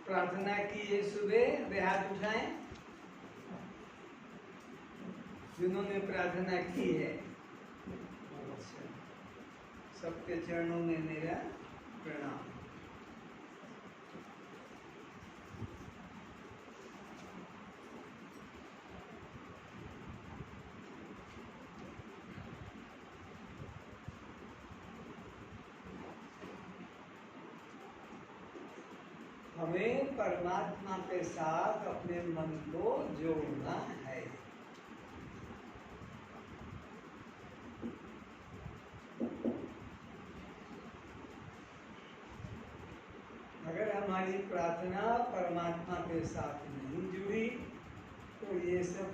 प्रार्थना की है सुबह, वे हाथ उठाएं जिन्होंने प्रार्थना की है। अच्छा, सबके चरणों में मेरा प्रणाम। हमें परमात्मा के साथ अपने मन को जोड़ना है। अगर हमारी प्रार्थना परमात्मा के साथ नहीं जुड़ी तो ये सब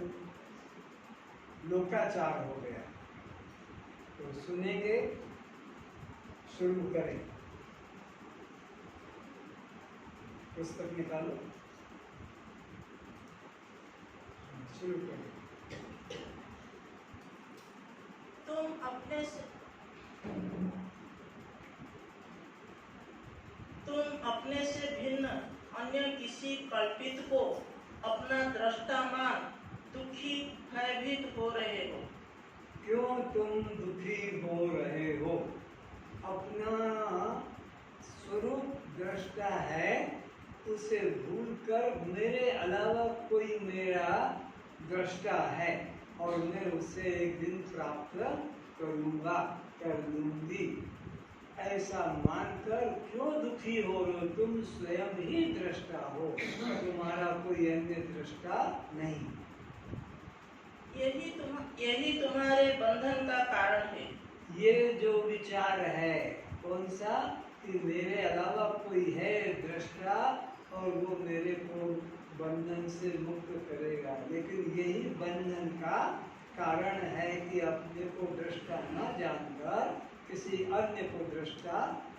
लोकाचार हो गया। तो सुनेंगे, शुरू करें। पुस्तक निकालो, शुरू करें। तुम अपने से भिन्न अन्य किसी कल्पित को अपना दृष्टा मान दुखी भयभीत हो रहे हो। क्यों तुम दुखी हो रहे हो? अपना स्वरूप दृष्टा है, उसे भूलकर मेरे अलावा कोई मेरा दृष्टा है और मैं उसे एक दिन प्राप्त करूंगा, कर लूंगी, ऐसा मानकर क्यों दुखी हो रहे हो? तुम स्वयं ही दृष्टा हो, तुम्हारा कोई अन्य दृष्टा नहीं। यही तुम्हारे बंधन का कारण है। ये जो विचार है कौन सा, कि मेरे अलावा कोई है दृष्टा और वो मेरे को बंधन से मुक्त करेगा, लेकिन यही बंधन का कारण है कि अपने को दृष्टा न जानकर किसी अन्य को दृष्टा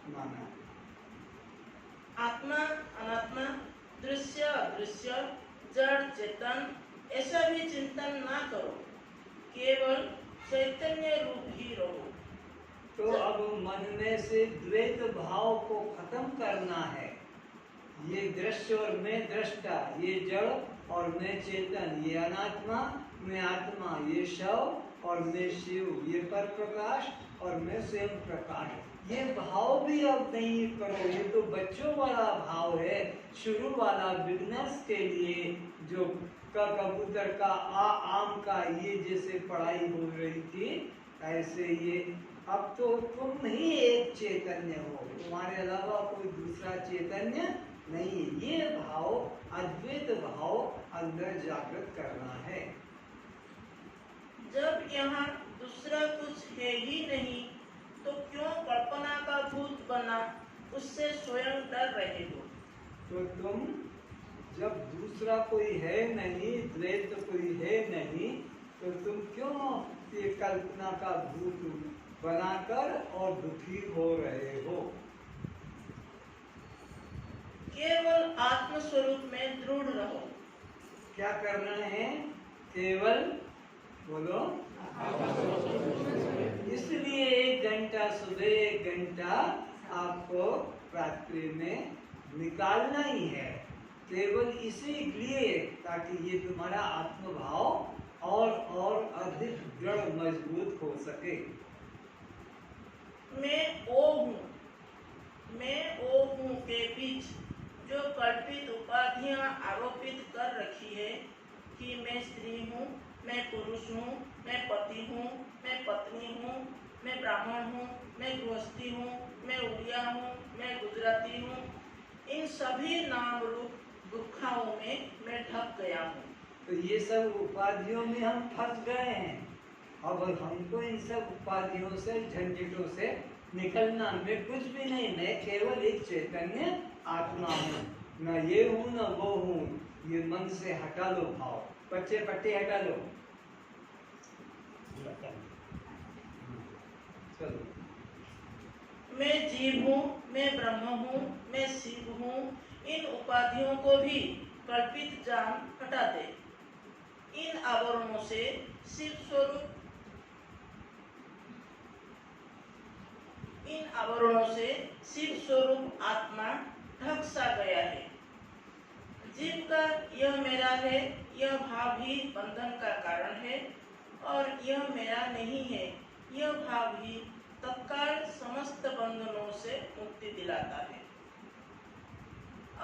माना। आत्मा अनात्मा, दृश्य अदृश्य, जड़ चेतन, ऐसा भी चिंतन ना करो, केवल चैतन्य रूप ही रहो। तो अब मन में से द्वैत भाव को खत्म करना है। ये दृश्य और मैं दृष्टा, ये जड़ और मैं चेतन, ये अनात्मा मैं आत्मा, ये शव और मैं शिव, ये पर प्रकाश और मैं स्वयं प्रकाश। ये भाव भी अब नहीं करो। ये तो बच्चों वाला भाव है, शुरू वाला, बिगनर्स के लिए, जो कबूतर का आम का ये जैसे पढ़ाई हो रही थी, ऐसे ये अब तो तुम ही एक चैतन्य हो, तुम्हारे अलावा कोई दूसरा चैतन्य नहीं। ये भाव, अद्वैत भाव अंदर जागृत करना है। जब यहाँ दूसरा कुछ है ही नहीं तो क्यों कल्पना का भूत बना उससे स्वयं डर रहे हो? तो तुम जब दूसरा कोई है नहीं, द्वैत कोई है नहीं, तो तुम क्यों ये कल्पना का भूत बनाकर और दुखी हो रहे हो? केवल आत्म स्वरूप में दृढ़ रहो। क्या करना है? केवल बोलो। इसलिए 1 घंटा सुबह, 1 घंटा आपको रात्रि में निकालना ही है, केवल इसीलिए ताकि ये तुम्हारा आत्मभाव और अधिक दृढ़ मजबूत हो सके। मैं ओ हूँ के बीच जो कल्पित उपाधियां आरोपित कर रखी है कि मैं स्त्री हूँ, मैं पुरुष हूँ, मैं पति हूँ, मैं पत्नी हूँ, मैं ब्राह्मण हूँ, मैं गृहस्थी हूँ, मैं उड़िया हूँ, मैं गुजराती हूँ, इन सभी नाम रूप दुखाओं में मैं ढक गया हूँ। तो ये सब उपाधियों में हम फंस गए हैं। अब हमको इन सब उपाधियों से, झंझटों से निकलना। मैं कुछ भी नहीं, मैं केवल एक चैतन्य आत्मा हूँ, न ये हूँ न वो हूँ। ये मन से हटा लो भाव, बच्चे पट्टी हटा लो। चलो, मैं जीव हूँ, मैं ब्रह्म हूँ, मैं शिव हूँ, इन उपाधियों को भी कल्पित जान हटा दे। इन आवरणों से शिव स्वरूप आत्मा ढक सा गया है। यह मेरा है, यह भाव ही बंधन का कारण है, और यह मेरा नहीं है, यह भाव ही तत्काल समस्त बंधनों से मुक्ति दिलाता है।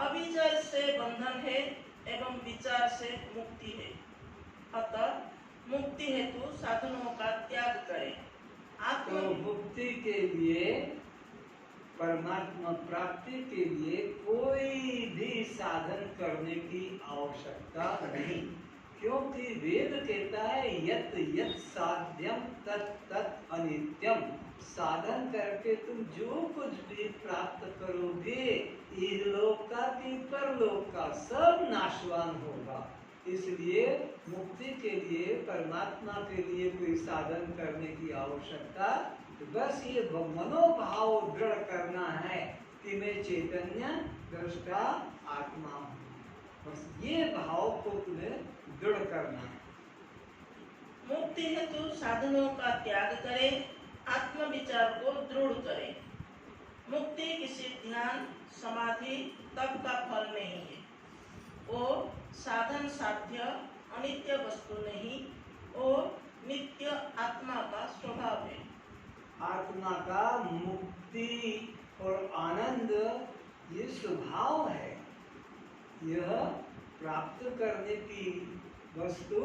अविचार से बंधन है एवं विचार से मुक्ति है। अतः मुक्ति हेतु साधनों का त्याग करें। तो मुक्ति के लिए, परमात्मा प्राप्ति के लिए कोई भी साधन करने की आवश्यकता नहीं, क्योंकि वेद कहता है यत् यत् साध्यम तत् तत् अनित्यम। साधन करके तुम जो कुछ भी प्राप्त करोगे, इहलोक का कि परलोक का, सब नाशवान होगा। इसलिए मुक्ति के लिए, परमात्मा के लिए कोई साधन करने की आवश्यकता, बस ये मनोभाव दृढ़ करना है कि मैं चैतन्य दृष्टा आत्मा हूँ। बस ये भाव को तुम्हें दृढ़ करना है। मुक्ति हेतु साधनों का त्याग करें, आत्म विचार को दृढ़ करें। मुक्ति किसी ध्यान, समाधि, तप का फल नहीं है। वो साधन साध्य अनित्य वस्तु नहीं, वो नित्य आत्मा का स्वभाव है। आत्मा का मुक्ति और आनंद ये स्वभाव है। यह प्राप्त करने की वस्तु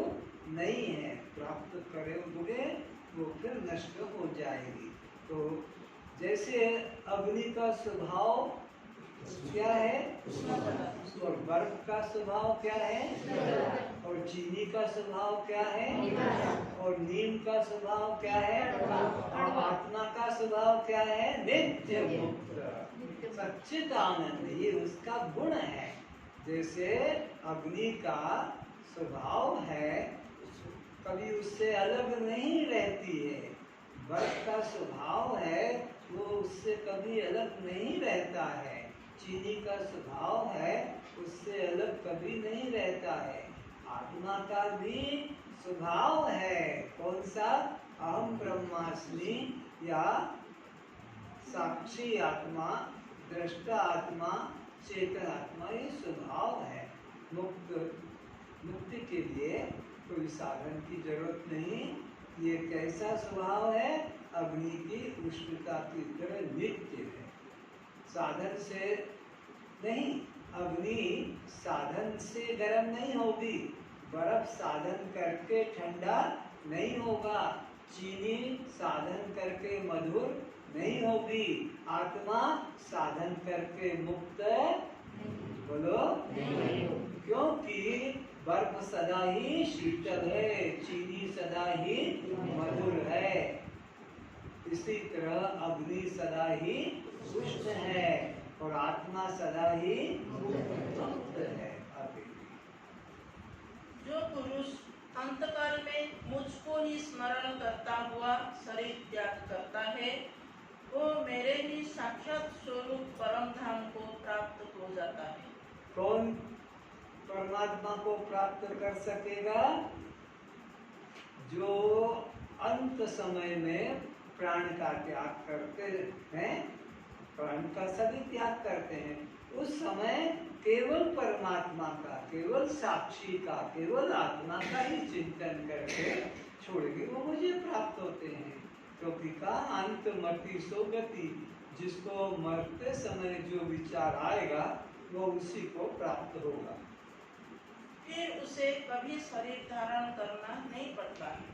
नहीं है। प्राप्त करोगे वो फिर नष्ट हो जाएगी। तो जैसे अग्नि का स्वभाव क्या है, और बर्फ का स्वभाव क्या है, और चीनी का स्वभाव क्या है, और नीम का स्वभाव क्या है, और आत्मा का स्वभाव क्या है, नित्य मुक्त सच्चित आनंद। ये उसका गुण है। जैसे अग्नि का स्वभाव है, कभी उससे अलग नहीं रहती है। बर्फ का स्वभाव है, वो उससे कभी अलग नहीं रहता है। चीनी का स्वभाव है, उससे अलग कभी नहीं रहता है। आत्मा का भी स्वभाव है। कौन सा? अहम ब्रह्मास्मि, या साक्षी आत्मा, दृष्टा आत्मा, चेतन आत्मा, ये स्वभाव है। मुक्ति के लिए कोई साधन की जरूरत नहीं। ये कैसा स्वभाव है? अग्नि की उष्णता की तरह नित्य है। साधन से नहीं, अग्नि साधन से गर्म नहीं होगी। बर्फ साधन करके ठंडा नहीं होगा। चीनी साधन करके मधुर नहीं होगी। आत्मा साधन करके मुक्त, बोलो, क्योंकि बर्फ सदा ही शीतल है, चीनी सदा ही मधुर है। इसी तरह अग्नि सदा ही उष्ण है और आत्मा सदा ही मुक्त है। जो पुरुष अंतकाल में मुझको ही स्मरण करता हुआ शरीर त्याग करता है, वो मेरे ही साक्षात स्वरूप परम धाम को प्राप्त हो जाता है। कौन परमात्मा को प्राप्त कर सकेगा? जो अंत समय में प्राण का त्याग करते हैं, प्राण का सभी त्याग करते हैं, उस समय केवल परमात्मा का, केवल साक्षी का, केवल आत्मा का ही चिंतन करके छोड़ेंगे, वो मुझे प्राप्त होते हैं। क्योंकि का अंत मति सो गति, जिसको मरते समय जो विचार आएगा वो उसी को प्राप्त होगा। फिर उसे कभी शरीर धारण करना नहीं पड़ता है,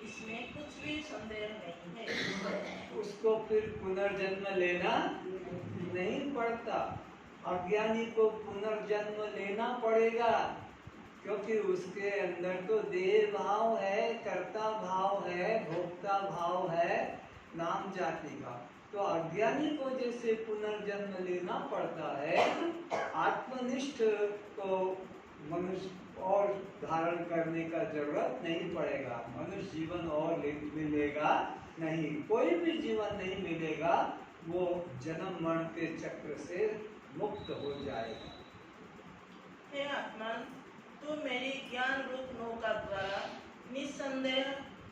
इसमें कुछ भी संदेह नहीं है। उसको फिर पुनर्जन्म लेना नहीं पड़ता। अज्ञानी को पुनर्जन्म लेना पड़ेगा, क्योंकि उसके अंदर तो देह भाव है, कर्ता भाव है, भोक्ता भाव है, नाम जाति का। तो अज्ञानी को जैसे पुनर्जन्म लेना पड़ता है, आत्मनिष्ठ को मनुष्य और धारण करने का जरूरत नहीं पड़ेगा। मनुष्य जीवन और मिलेगा नहीं, कोई भी जीवन नहीं मिलेगा, वो जन्म मरण के चक्र से मुक्त हो जाएगा। हे आत्मन, तू मेरी ज्ञान रूप नौका द्वारा निस्संदेह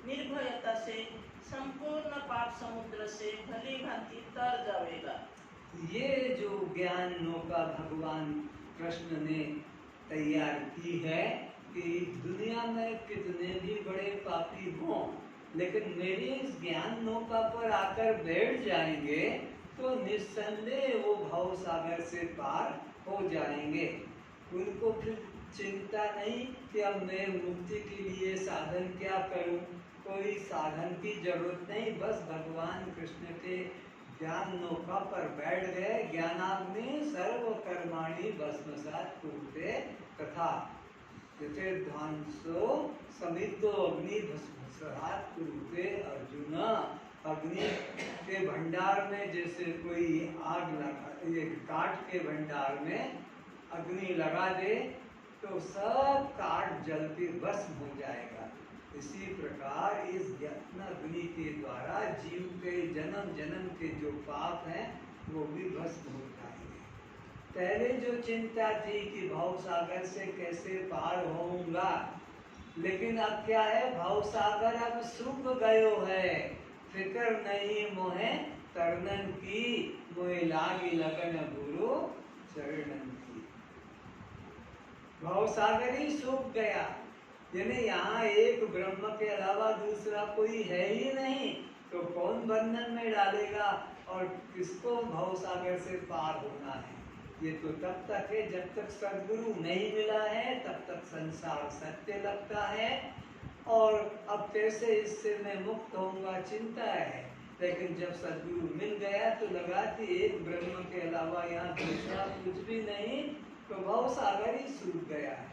निर्भयता से संपूर्ण पाप समुद्र से भली भांति तर जाएगा। ये जो ज्ञान नौका भगवान कृष्ण ने तैयार की है कि दुनिया में कितने भी बड़े पापी हों, लेकिन मेरी इस ज्ञान नौका पर आकर बैठ जाएंगे तो निस्संदेह वो भव सागर से पार हो जाएंगे। उनको फिर चिंता नहीं कि अब मैं मुक्ति के लिए साधन क्या करूं, कोई साधन की जरूरत नहीं, बस भगवान कृष्ण के ज्ञान नौका पर बैठ गए। ज्ञानाग्नि सर्व कर्माणि भस्मसात् कुरुते तथा जैसे ध्वंसो समितो अग्नि भस्मसात् कुरुते अर्जुन। अग्नि के भंडार में जैसे कोई आग लगा, ये काठ के भंडार में अग्नि लगा दे तो सब काठ जल के भस्म हो जाएगा। इसी प्रकार इस ज्ञान अग्नि के द्वारा जीव के जन्म जन्म के जो पाप हैं वो भी भस्म हो जाएंगे। पहले जो चिंता थी कि भव सागर से कैसे पार होऊंगा, लेकिन अब क्या है, भव सागर अब सूख गयो है। फिकर नहीं मोहे तरनन की, मोहे लागी लगन गुरु चरणन की। भव सागर ही सूख गया, यानी यहाँ एक ब्रह्म के अलावा दूसरा कोई है ही नहीं, तो कौन बंधन में डालेगा और किसको भव सागर से पार होना है। ये तो तब तक है जब तक सद्गुरु नहीं मिला है, तब तक संसार सत्य लगता है और अब कैसे इससे मैं मुक्त होऊंगा चिंता है। लेकिन जब सद्गुरु मिल गया तो लगा कि एक ब्रह्म के अलावा यहाँ दूसरा कुछ भी नहीं, तो भव सागर ही सूख गया है।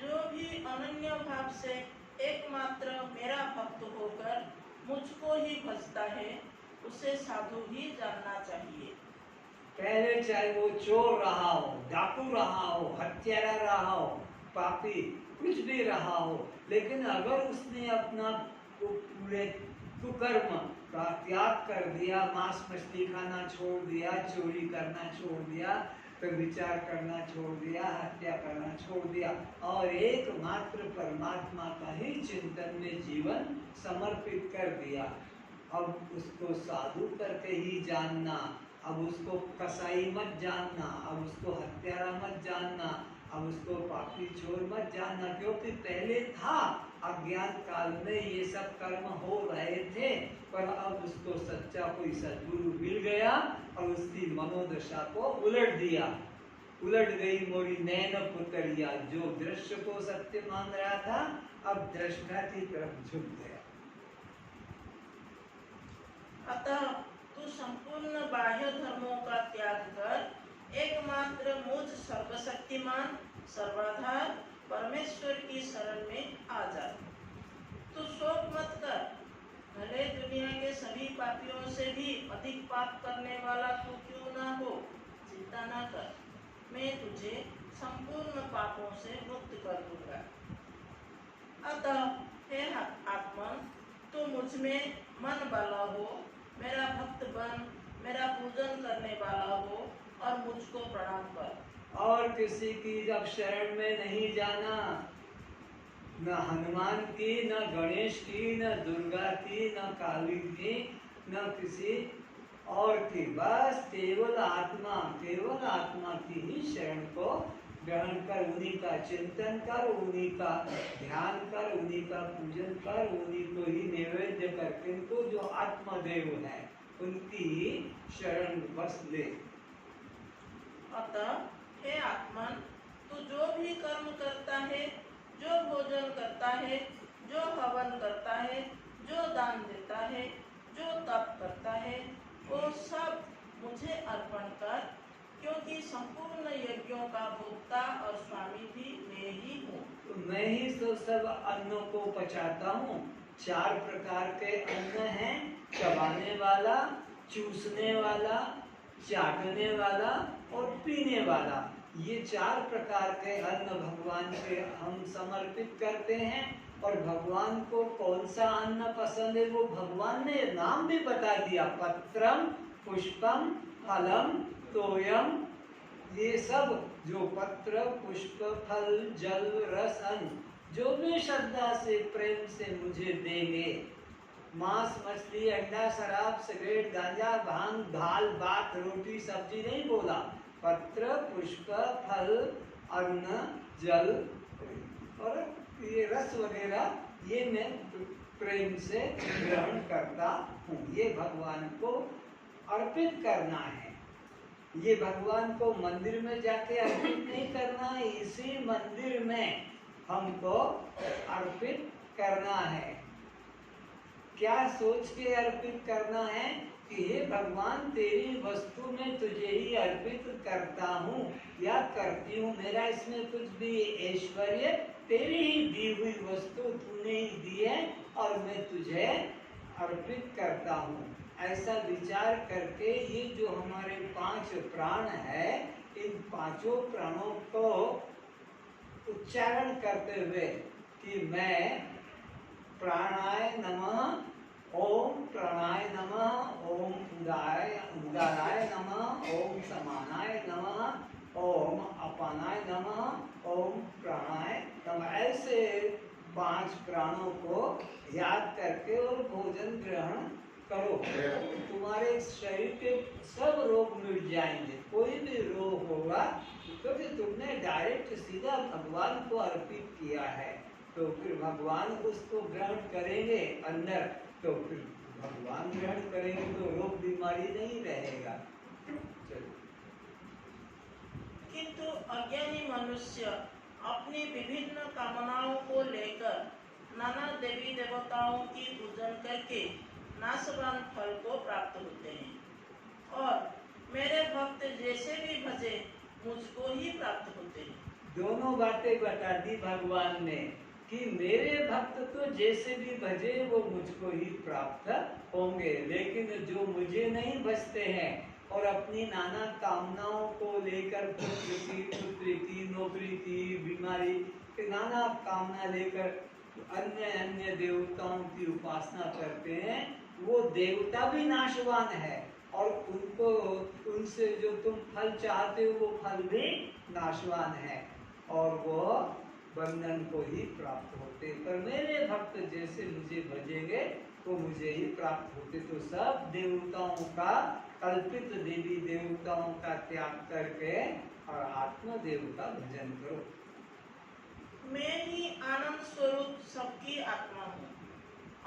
जो भी अनन्य भाव से एकमात्र मेरा भक्त होकर मुझको ही भजता है, उसे साधु ही जानना चाहिए। पहले चाहे वो चोर रहा हो, डाकू रहा हो, हत्यारा रहा हो, पापी कुछ भी रहा हो, लेकिन अगर उसने अपना पूरे कुकर्म का त्याग कर दिया, मांस मछली खाना छोड़ दिया, चोरी करना छोड़ दिया, फिर विचार करना छोड़ दिया, हत्या करना छोड़ दिया और एकमात्र परमात्मा का ही चिंतन में जीवन समर्पित कर दिया, अब उसको साधु करके ही जानना, अब उसको कसाई मत जानना, अब उसको हत्यारा मत जानना, अब उसको पापी चोर मत जानना, क्योंकि पहले था अज्ञान काल में ये सब कर्म हो रहे थे, पर अब उसको सच्चा कोई सद्गुरु मिल गया और उसकी मनोदशा को उलट दिया। उलट गई मोरी नैन पुतरिया, जो दृश्य को सत्य मान रहा था अब दृष्टा की तरफ झुक गया। अतः तू संपूर्ण बाह्य धर्मों का त्याग कर एकमात्र मुझ सर्वशक्तिमान सर्वाधार परमेश्वर की शरण में आ जा। तू शोक मत कर, भले दुनिया के सभी पापियों से भी अधिक पाप करने वाला तू क्यों ना हो, चिंता न कर, मैं तुझे संपूर्ण पापों से मुक्त कर दूंगा। अतः हे आत्मन, तू मुझ में मन वाला हो, मेरा भक्त बन, मेरा पूजन करने वाला हो और मुझको प्रणाम कर। और किसी की अब शरण में नहीं जाना, न हनुमान की, न गणेश की, न दुर्गा की, न काली की, न किसी और की, बस केवल आत्मा की ही शरण को ग्रहण कर, उन्हीं का चिंतन कर, उन्हीं का ध्यान कर, उन्हीं का पूजन कर, उन्हीं को ही नैवेद्य कर, किंतु जो आत्मदेव है उनकी ही शरण बस ले। अतः हे आत्मन, तू जो भी कर्म करता है, जो भोजन करता है, जो हवन करता है, जो दान देता है, जो तप करता है, वो सब मुझे अर्पण कर, क्योंकि संपूर्ण यज्ञों का भोक्ता और स्वामी भी मैं ही हूँ। तो मैं ही तो सब अन्नों को पचाता हूँ। 4 प्रकार के अन्न हैं, चबाने वाला, चूसने वाला, चाटने वाला और पीने वाला। ये 4 प्रकार के अन्न भगवान के हम समर्पित करते हैं। और भगवान को कौन सा अन्न पसंद है वो भगवान ने नाम भी बता दिया, पत्रम पुष्पम फलम तोयम। ये सब जो पत्र पुष्प फल जल रस अन्न, जो भी श्रद्धा से प्रेम से मुझे देंगे, मांस मछली अंडा शराब सिगरेट गांजा भांग दाल भात रोटी सब्जी नहीं बोला, पत्र, पुष्प, फल, अन्न, जल और ये रस वगैरह ये मैं प्रेम से ग्रहण करता हूँ। ये भगवान को अर्पित करना है। ये भगवान को मंदिर में जाके अर्पित नहीं करना है, इसी मंदिर में हमको अर्पित करना है। क्या सोच के अर्पित करना है कि हे भगवान, तेरी वस्तु में तुझे ही अर्पित करता हूँ या करती हूँ। मेरा इसमें कुछ भी ऐश्वर्य तेरी ही दी हुई वस्तु तूने ही दी है और मैं तुझे अर्पित करता हूँ। ऐसा विचार करके ये जो हमारे 5 प्राण है, इन 5 प्राणों को उच्चारण करते हुए कि मैं प्राणाय नमः, ओम प्राणाय नमः, ओम उदाराय नमः, ओम समानाय नमः, ओम अपानाय नमः, ओम प्राणाय नमः, ऐसे 5 प्राणों को याद करके और भोजन ग्रहण करो। तुम्हारे शरीर के सब रोग मिट जाएंगे। कोई भी रोग होगा क्योंकि तुमने डायरेक्ट सीधा भगवान को अर्पित किया है, तो फिर भगवान उसको ग्रहण करेंगे अंदर, तो फिर भगवान ग्रहण करेंगे तो रोग बीमारी नहीं रहेगा। किंतु अज्ञानी मनुष्य अपनी विभिन्न कामनाओं को लेकर नाना देवी देवताओं की पूजन करके नाशवान फल को प्राप्त होते हैं और मेरे भक्त जैसे भी भजे मुझको ही प्राप्त होते हैं। दोनों बातें बता दी भगवान ने कि मेरे भक्त तो जैसे भी भजे वो मुझको ही प्राप्त होंगे, लेकिन जो मुझे नहीं भजते हैं और अपनी नाना कामनाओं को लेकर पुत्र की, नौकरी की, बीमारी की नाना कामना लेकर अन्य अन्य देवताओं की उपासना करते हैं, वो देवता भी नाशवान है और उनको उनसे जो तुम फल चाहते हो वो फल भी नाशवान है और वो बंधन को ही प्राप्त होते। पर मेरे भक्त जैसे मुझे भजेंगे वो मुझे ही प्राप्त होते। तो सब देवताओं का, कल्पित देवी देवताओं का त्याग करके और आत्मदेव का भजन करो। मैं ही आनंद स्वरूप सबकी आत्मा हूँ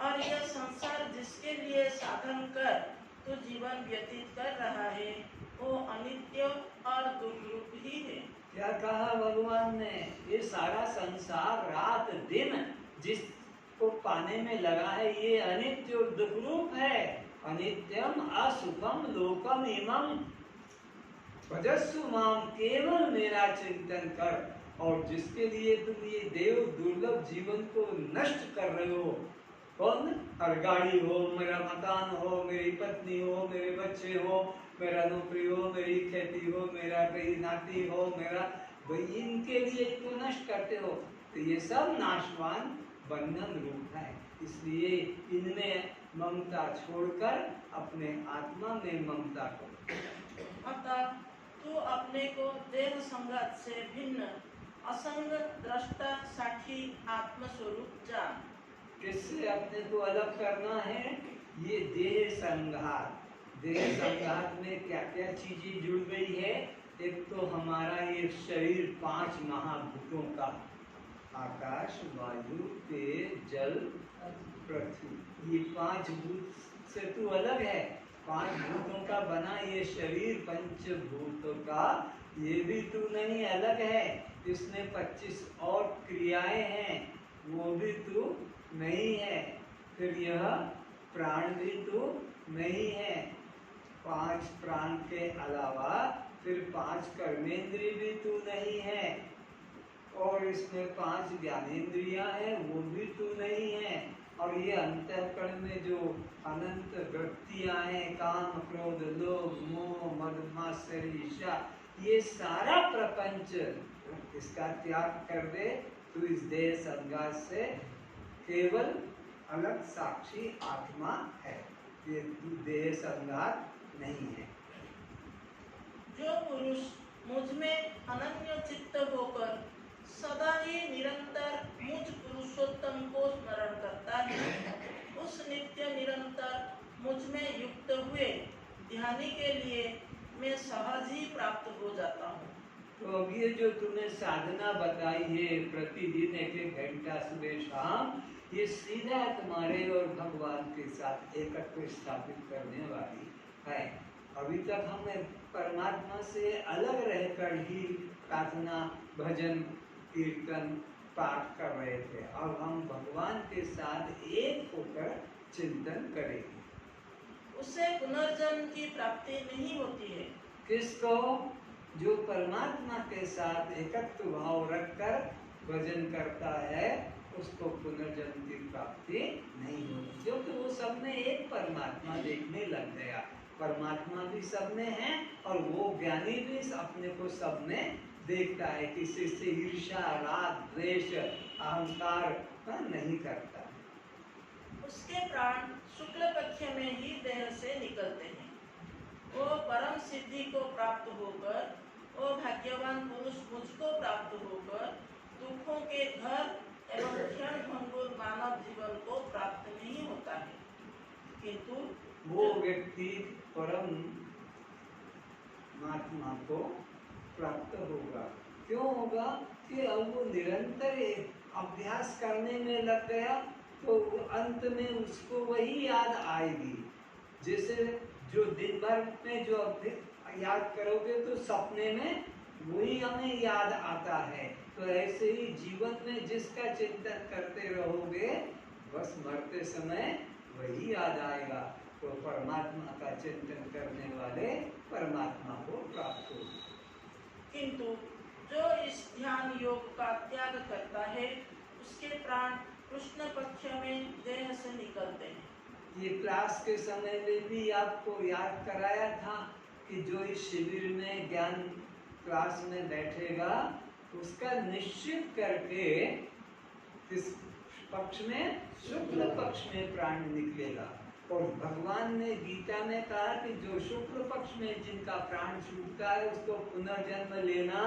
और यह संसार जिसके लिए साधन कर तो जीवन व्यतीत कर रहा है वो अनित्य और दुर्रूप ही है। क्या कहा भगवान ने? ये सारा संसार रात दिन जिसको पाने में लगा है ये अनित्य और दुर्रूप है। अनित्यम असुखम लोकम इमं भजस्सु माम, केवल मेरा चिंतन कर। और जिसके लिए तुम ये देव दुर्लभ जीवन को नष्ट कर रहे हो, कौन? हर गाड़ी हो, मेरा मकान हो, मेरी पत्नी हो, मेरे बच्चे हो, मेरा नौकरी हो, मेरी खेती हो, मेरा कहीं नाती हो, मेरा भाई, इनके लिए क्यों नष्ट करते हो? तो ये सब नाशवान बंधन रूप है। इसलिए इनमें ममता छोड़कर अपने आत्मा में ममता करो। अतः तू अपने को देह संगत से भिन्न असंग दृष्टा साक्षी आत्म स्वरूप जान। किससे अपने को अलग करना है? ये देह संघात। देह संघात में क्या क्या चीजें जुड़ गई है? एक तो हमारा ये शरीर 5 महाभूतों का, आकाश, वायु, तेज, जल, पृथ्वी, ये 5 भूत से तू अलग है। 5 भूतों का बना ये शरीर पंचभूतों का, ये भी तू नहीं अलग है। इसमें 25 और क्रियाएं हैं, वो भी तू नहीं है। फिर यह प्राण भी तू नहीं है। 5 प्राण के अलावा फिर 5 कर्मेंद्रिय भी तू नहीं है और इसमें 5 ज्ञानेंद्रियां हैं, वो भी तू नहीं है। और ये अंतःकरण में जो अनंत वृत्तियां हैं, काम, क्रोध, लोभ, मोह, मद, मात्सर्य, ईर्ष्या, ये सारा प्रपंच इसका त्याग कर दे तो इस देह संघात से केवल अलग साक्षी आत्मा है। ये देह संघात नहीं है। जो पुरुष मुझ में अनन्य चित्त होकर सदा ही निरंतर मुझ पुरुषोत्तम को स्मरण करता है, उस नित्य निरंतर मुझ में युक्त हुए ध्यानी के लिए मैं सहज ही प्राप्त हो जाता हूँ। तो अब ये जो तुम्हें साधना बताई है प्रतिदिन 1-1 घंटा सुबह शाम, ये सीधा तुम्हारे और भगवान के साथ एकत्व स्थापित करने वाली है। अभी तक हमें परमात्मा से अलग रहकर ही प्रार्थना, भजन, कीर्तन, पाठ कर रहे थे। अब हम भगवान के साथ एक होकर चिंतन करेंगे। उससे पुनर्जन्म की प्राप्ति नहीं होती है। किसको? जो परमात्मा के साथ एकत्व भाव रखकर भजन करता है, उसको पुनर्जन्म की प्राप्ति नहीं होती, क्योंकि वो सब में एक परमात्मा देखने लग गया। परमात्मा भी सब में है और वो ज्ञानी भी अपने को सब में देखता है, किसी से ईर्ष्या, राग, द्वेष, अहंकार नहीं करता। उसके प्राण शुक्ल पक्ष में ही देह से निकलते हैं। वो परम सिद्धि को प्राप्त होकर, वो भाग्यवान पुरुष मुझको प्राप्त होकर दुखों के घर एवं क्षण भंगुर मानव जीवन को प्राप्त नहीं होता है, किंतु वो व्यक्ति परम महात्मा को प्राप्त होगा। क्यों होगा? कि अब वो निरंतर अभ्यास करने में लग गया, तो अंत में उसको वही याद आएगी। जैसे जो दिन भर में जो याद करोगे तो सपने में वही हमें याद आता है, तो ऐसे ही जीवन में जिसका चिंतन करते रहोगे, बस मरते समय वही याद आएगा। तो परमात्मा का चिंतन करने वाले परमात्मा को प्राप्त हो। किंतु जो इस ध्यान योग का त्याग करता है, उसके प्राण कृष्ण पक्ष में देह से निकलते हैं। ये क्लास के समय में भी आपको याद कराया था कि जो इस शिविर में ज्ञान क्लास में बैठेगा, उसका निश्चित करके किस पक्ष में? शुक्ल पक्ष में प्राण निकलेगा। और भगवान ने गीता में कहा कि जो शुक्ल पक्ष में जिनका प्राण छूटता है, उसको पुनर्जन्म लेना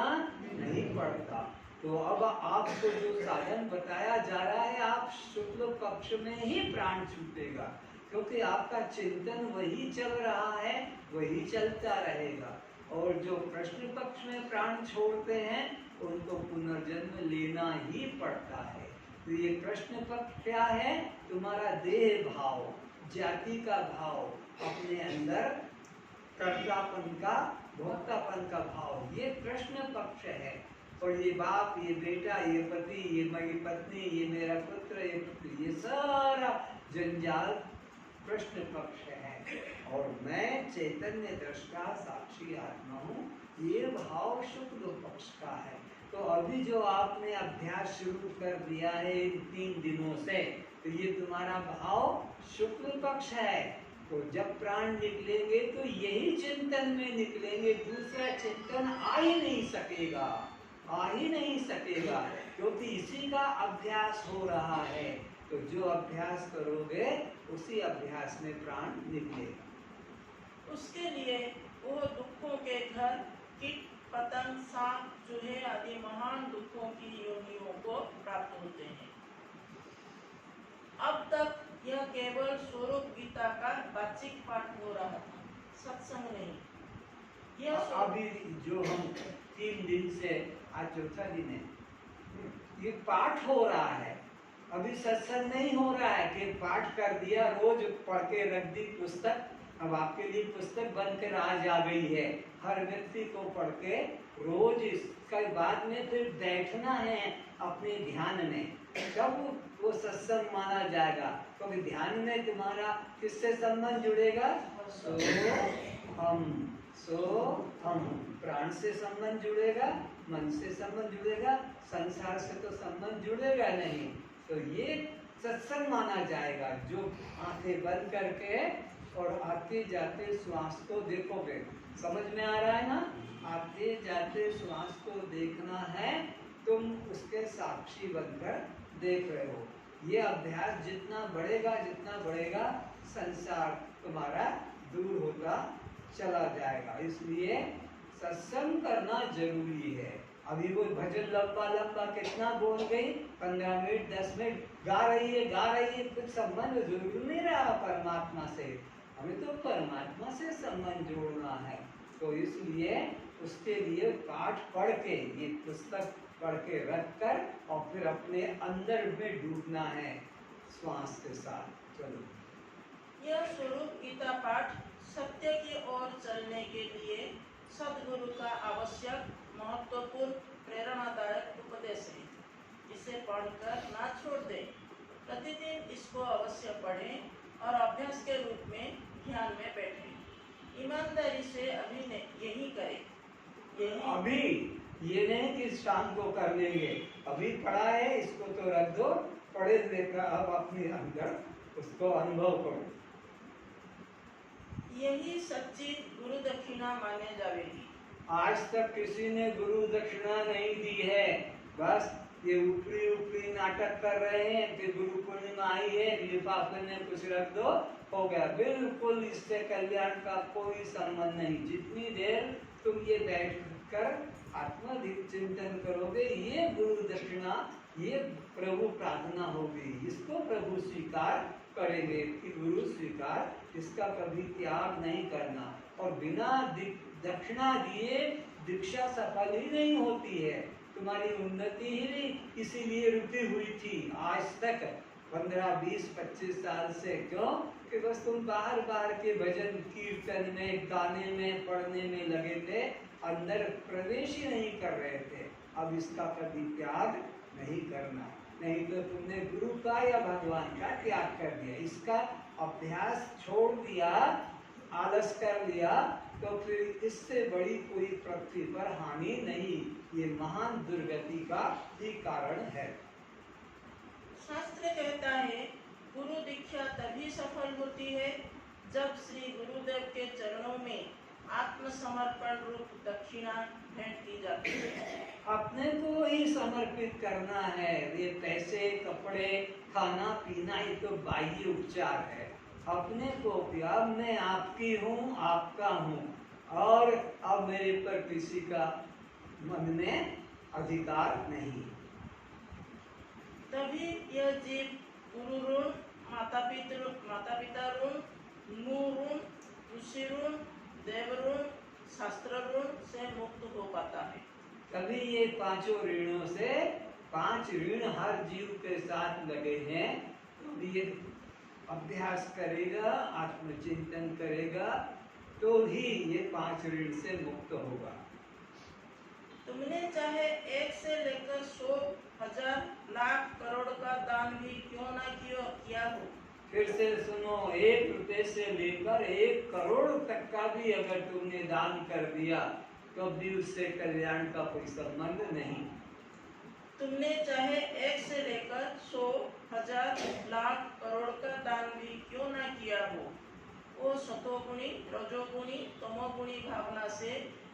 नहीं पड़ता। तो अब आपको जो साधन बताया जा रहा है, आप शुक्ल पक्ष में ही प्राण छूटेगा, क्योंकि आपका चिंतन वही चल रहा है, वही चलता रहेगा। और जो कृष्ण पक्ष में प्राण छोड़ते हैं, उनको पुनर्जन्म लेना ही पड़ता है। तो ये कृष्ण पक्ष क्या है? तुम्हारा देह भाव, जाति का भाव, अपने अंदर कर्तापन का, भोक्तापन का भाव, ये कृष्ण पक्ष है। और ये बाप, ये बेटा, ये पति, ये मेरी पत्नी, ये मेरा पुत्र, ये पुत्री, ये सारा जंजाल कृष्ण पक्ष है। और मैं चैतन्य दृष्टा साक्षी आत्मा हूँ, ये भाव शुक्ल पक्ष का है। तो अभी जो आपने अभ्यास शुरू कर दिया है इन 3 दिनों से, तो ये तुम्हारा भाव शुक्ल पक्ष है। तो जब प्राण निकलेंगे तो यही चिंतन में निकलेंगे, दूसरा चिंतन आ ही नहीं सकेगा, आ ही नहीं सकेगा, क्योंकि इसी का अभ्यास हो रहा है। तो जो अभ्यास करोगे, उसी अभ्यास में प्राण निकलेगा। उसके लिए वो दुखों के घर, कीट, पतंग, सांप, चूहे आदि महान दुखों की योनियों को प्राप्त होते हैं। अब तक यह केवल स्वरूप गीता का वाचिक पाठ हो रहा था, सत्संग नहीं। यह अभी जो हम 3 दिन से, आज चौथा दिन है, ये पाठ हो रहा है, अभी सत्संग नहीं हो रहा है कि पाठ कर दिया, रोज पढ़ के रख दी पुस्तक। अब आपके लिए पुस्तक बनकर आज आ गई है, हर व्यक्ति को पढ़ के रोज इसके बाद में फिर बैठना है अपने ध्यान में, तब वो सत्संग माना जाएगा। क्योंकि ध्यान में तुम्हारा किससे संबंध जुड़ेगा? सो हम प्राण से संबंध जुड़ेगा, मन से संबंध जुड़ेगा, संसार से तो संबंध जुड़ेगा नहीं। तो ये सत्संग माना जाएगा। जो आंखें बंद करके और आते जाते श्वास को देखोगे, समझ में आ रहा है ना? आते जाते श्वास को देखना है, तुम उसके साक्षी बनकर देख रहे हो। ये अभ्यास जितना बढ़ेगा, संसार तुम्हारा दूर होता चला जाएगा। इसलिए सत्संग करना जरूरी है। अभी वो भजन लंबा कितना बोल गई, 15 मिनट 10 मिनट गा रही है, कुछ संबंध जरूर नहीं रहा परमात्मा से। हमें तो परमात्मा से संबंध जोड़ना है। तो इसलिए उसके लिए पाठ पढ़ के, ये पुस्तक पढ़ के रख कर और फिर अपने अंदर में डूबना है श्वास के साथ। चलो, यह स्वरूप गीता पाठ सत्य की ओर चलने के लिए सद्गुरु का आवश्यक महत्वपूर्ण प्रेरणादायक उपदेश है। इसे पढ़कर ना छोड़ दें, प्रतिदिन इसको अवश्य पढ़ें और अभ्यास के रूप में ध्यान में बैठें। ईमानदारी से अभी यही करें। अभी ये नहीं कि शाम को कर लेंगे, अभी पढ़ा है इसको तो रख दो, पढ़े लेकर अब अपने अंदर उसको अनुभव करो। यही सच्ची गुरु दक्षिणा माने जाएगी। आज तक किसी ने गुरु दक्षिणा नहीं दी है, बस ये ऊपरी ऊपरी नाटक कर रहे हैं कि गुरु पूर्णिमा आई है, लिफाफे में कुछ रख दो, हो गया। बिल्कुल इससे कल्याण का कोई संबंध नहीं। जितनी देर तुम ये बैठ कर आत्माधिक चिंतन करोगे, ये गुरु दक्षिणा, ये प्रभु प्रार्थना होगी, इसको प्रभु स्वीकार करेंगे कि गुरु स्वीकार, इसका कभी त्याग नहीं करना। और बिना दक्षिणा दिए दीक्षा सफल ही नहीं होती है। तुम्हारी उन्नति ही इसीलिए रुकी हुई थी आज तक 15, 20, 25 साल से। क्यों? कि बस तुम बाहर बाहर के भजन कीर्तन में, गाने में, पढ़ने में लगे थे, अंदर प्रवेश ही नहीं कर रहे थे। अब इसका कभी त्याग नहीं करना, नहीं तो तुमने गुरु का या भगवान का त्याग कर दिया, इसका अभ्यास छोड़ दिया, आलस कर लिया, तो फिर इससे बड़ी कोई पृथ्वी पर हानि नहीं। ये महान दुर्गति का ही कारण है। शास्त्र कहता है गुरु दीक्षा तभी सफल होती है जब श्री गुरुदेव के चरणों में आत्मसमर्पण रूप दक्षिणा भेंट की जाती है। अपने को ही समर्पित करना है। ये पैसे, कपड़े, खाना पीना, ये तो बाह्य उपचार है। अपने को अब मैं आपकी हूँ, आपका हूँ, और अब मेरे पर किसी का मन में अधिकार नहीं। तभी यह जीव गुरु ऋण, माता पिता ऋण, गुरु ऋण, ऋषि ऋण, देव ऋण, शास्त्र ऋण से मुक्त हो पाता है। तभी ये पांचों ऋणों से, 5 ऋण हर जीव के साथ लगे हैं। तो ये अभ्यास करेगा, आत्मचिंतन करेगा, तो ही ये 5 ऋण से मुक्त होगा। तुमने चाहे 1 से लेकर 100, 1000, लाख, करोड़ का दान भी क्यों ना किया हो। फिर से सुनो, 1 रुपए से लेकर 1 करोड़ तक का भी अगर तुमने दान कर दिया, तो भी उससे कल्याण का कोई संबंध नहीं। तुमने चाहे 1 से लेकर 100, 1000, लाख, करोड़ का दान भी क्यों ना किया हो, वो सतोगुणी, रजोगुणी, तमोगुणी भावना से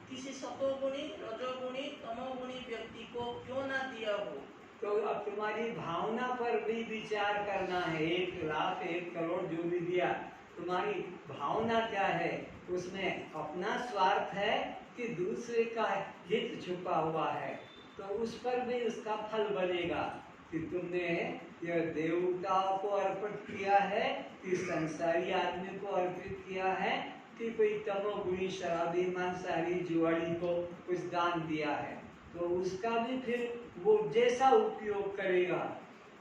किसी सतोगुणी, रजोगुणी, तमोगुणी व्यक्ति को क्यों ना दिया हो। तो अब तुम्हारी भावना पर भी विचार करना है। 1 लाख, 1 करोड़ जो भी दिया, तुम्हारी भावना क्या है? उसमें अपना स्वार्थ है कि दूसरे का हित छुपा हुआ है? तो उस पर भी उसका फल बनेगा कि तुमने यह देवताओं को अर्पित किया है, कि संसारी आदमी को अर्पित किया है, कि कोई तमोगुणी शराबी, मांसाहारी, जुआड़ी को कुछ दान दिया है। तो उसका भी फिर वो जैसा उपयोग करेगा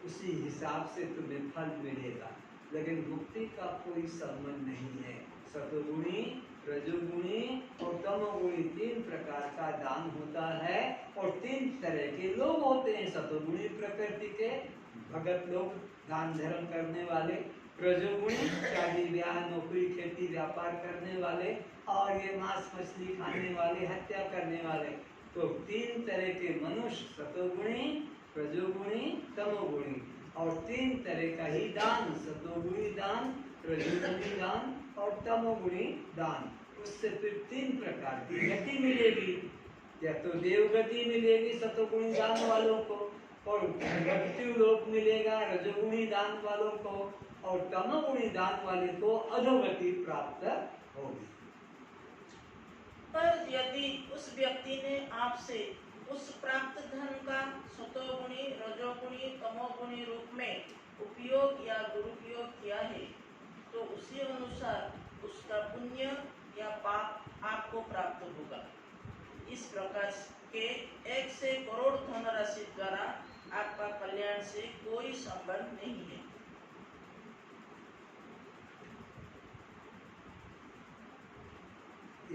उसी हिसाब से तुम्हें फल मिलेगा। लेकिन मुक्ति का कोई संबंध नहीं है। सतोगुणी, रजोगुणी और तमोगुणी 3 प्रकार का दान होता है, और 3 तरह के लोग होते हैं। सतोगुणी प्रकृति के भगत लोग, दान धर्म करने वाले, रजोगुणी शादी ब्याह, नौकरी, खेती, व्यापार करने वाले, और ये मांस मछली खाने वाले, हत्या करने वाले। तो 3 तरह के मनुष्य, सतोगुणी, रजोगुणी, तमोगुणी, और 3 तरह का ही दान, सतोगुणी दान, रजोगुणी दान और तमोगुणी दान। उससे फिर 3 प्रकार की गति मिलेगी। या तो देवगति मिलेगी सतोगुणी दान वालों को, और मृत्यु लोक मिलेगा रजोगुणी दान वालों को, और तमोगुणी दान वाले को अधोगति प्राप्त होगी। पर यदि उस व्यक्ति ने आपसे उस प्राप्त धन का सतोगुणी, रजोगुणी, तमोगुणी रूप में उपयोग या दुरुपयोग किया है, तो उसी अनुसार उसका पुण्य या पाप आपको प्राप्त होगा। इस प्रकार के 1 से करोड़ धनराशि द्वारा आपका कल्याण से कोई संबंध नहीं है।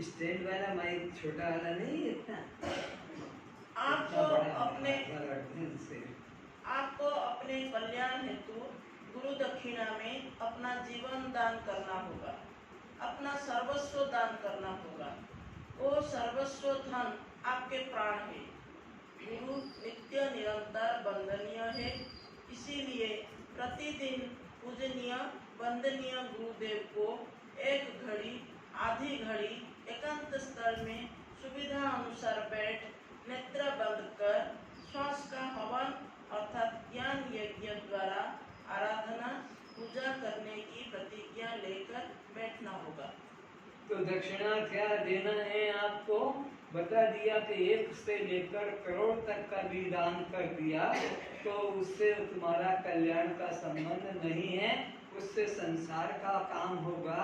स्टैंड वाला माइक छोटा वाला नहीं है इतना, आपको से आपको अपने कल्याण हेतु गुरु दक्षिणा में अपना जीवन दान करना होगा, अपना सर्वस्व दान करना होगा। वो सर्वस्व धन आपके प्राण है। गुरु नित्य निरंतर वंदनीय है, इसीलिए प्रतिदिन पूजनीय वंदनीय गुरुदेव को एक घड़ी आधी घड़ी एकांत स्थल में सुविधा अनुसार बैठ नेत्र बंद कर श्वास का हवन अर्थात ज्ञान यज्ञ द्वारा आराधना पूजा करने की प्रतिज्ञा लेकर बैठना होगा। तो दक्षिणा क्या देना है आपको बता दिया कि 1 से लेकर करोड़ तक का भी दान कर दिया, तो उससे तुम्हारा कल्याण का संबंध नहीं है, उससे संसार का काम होगा,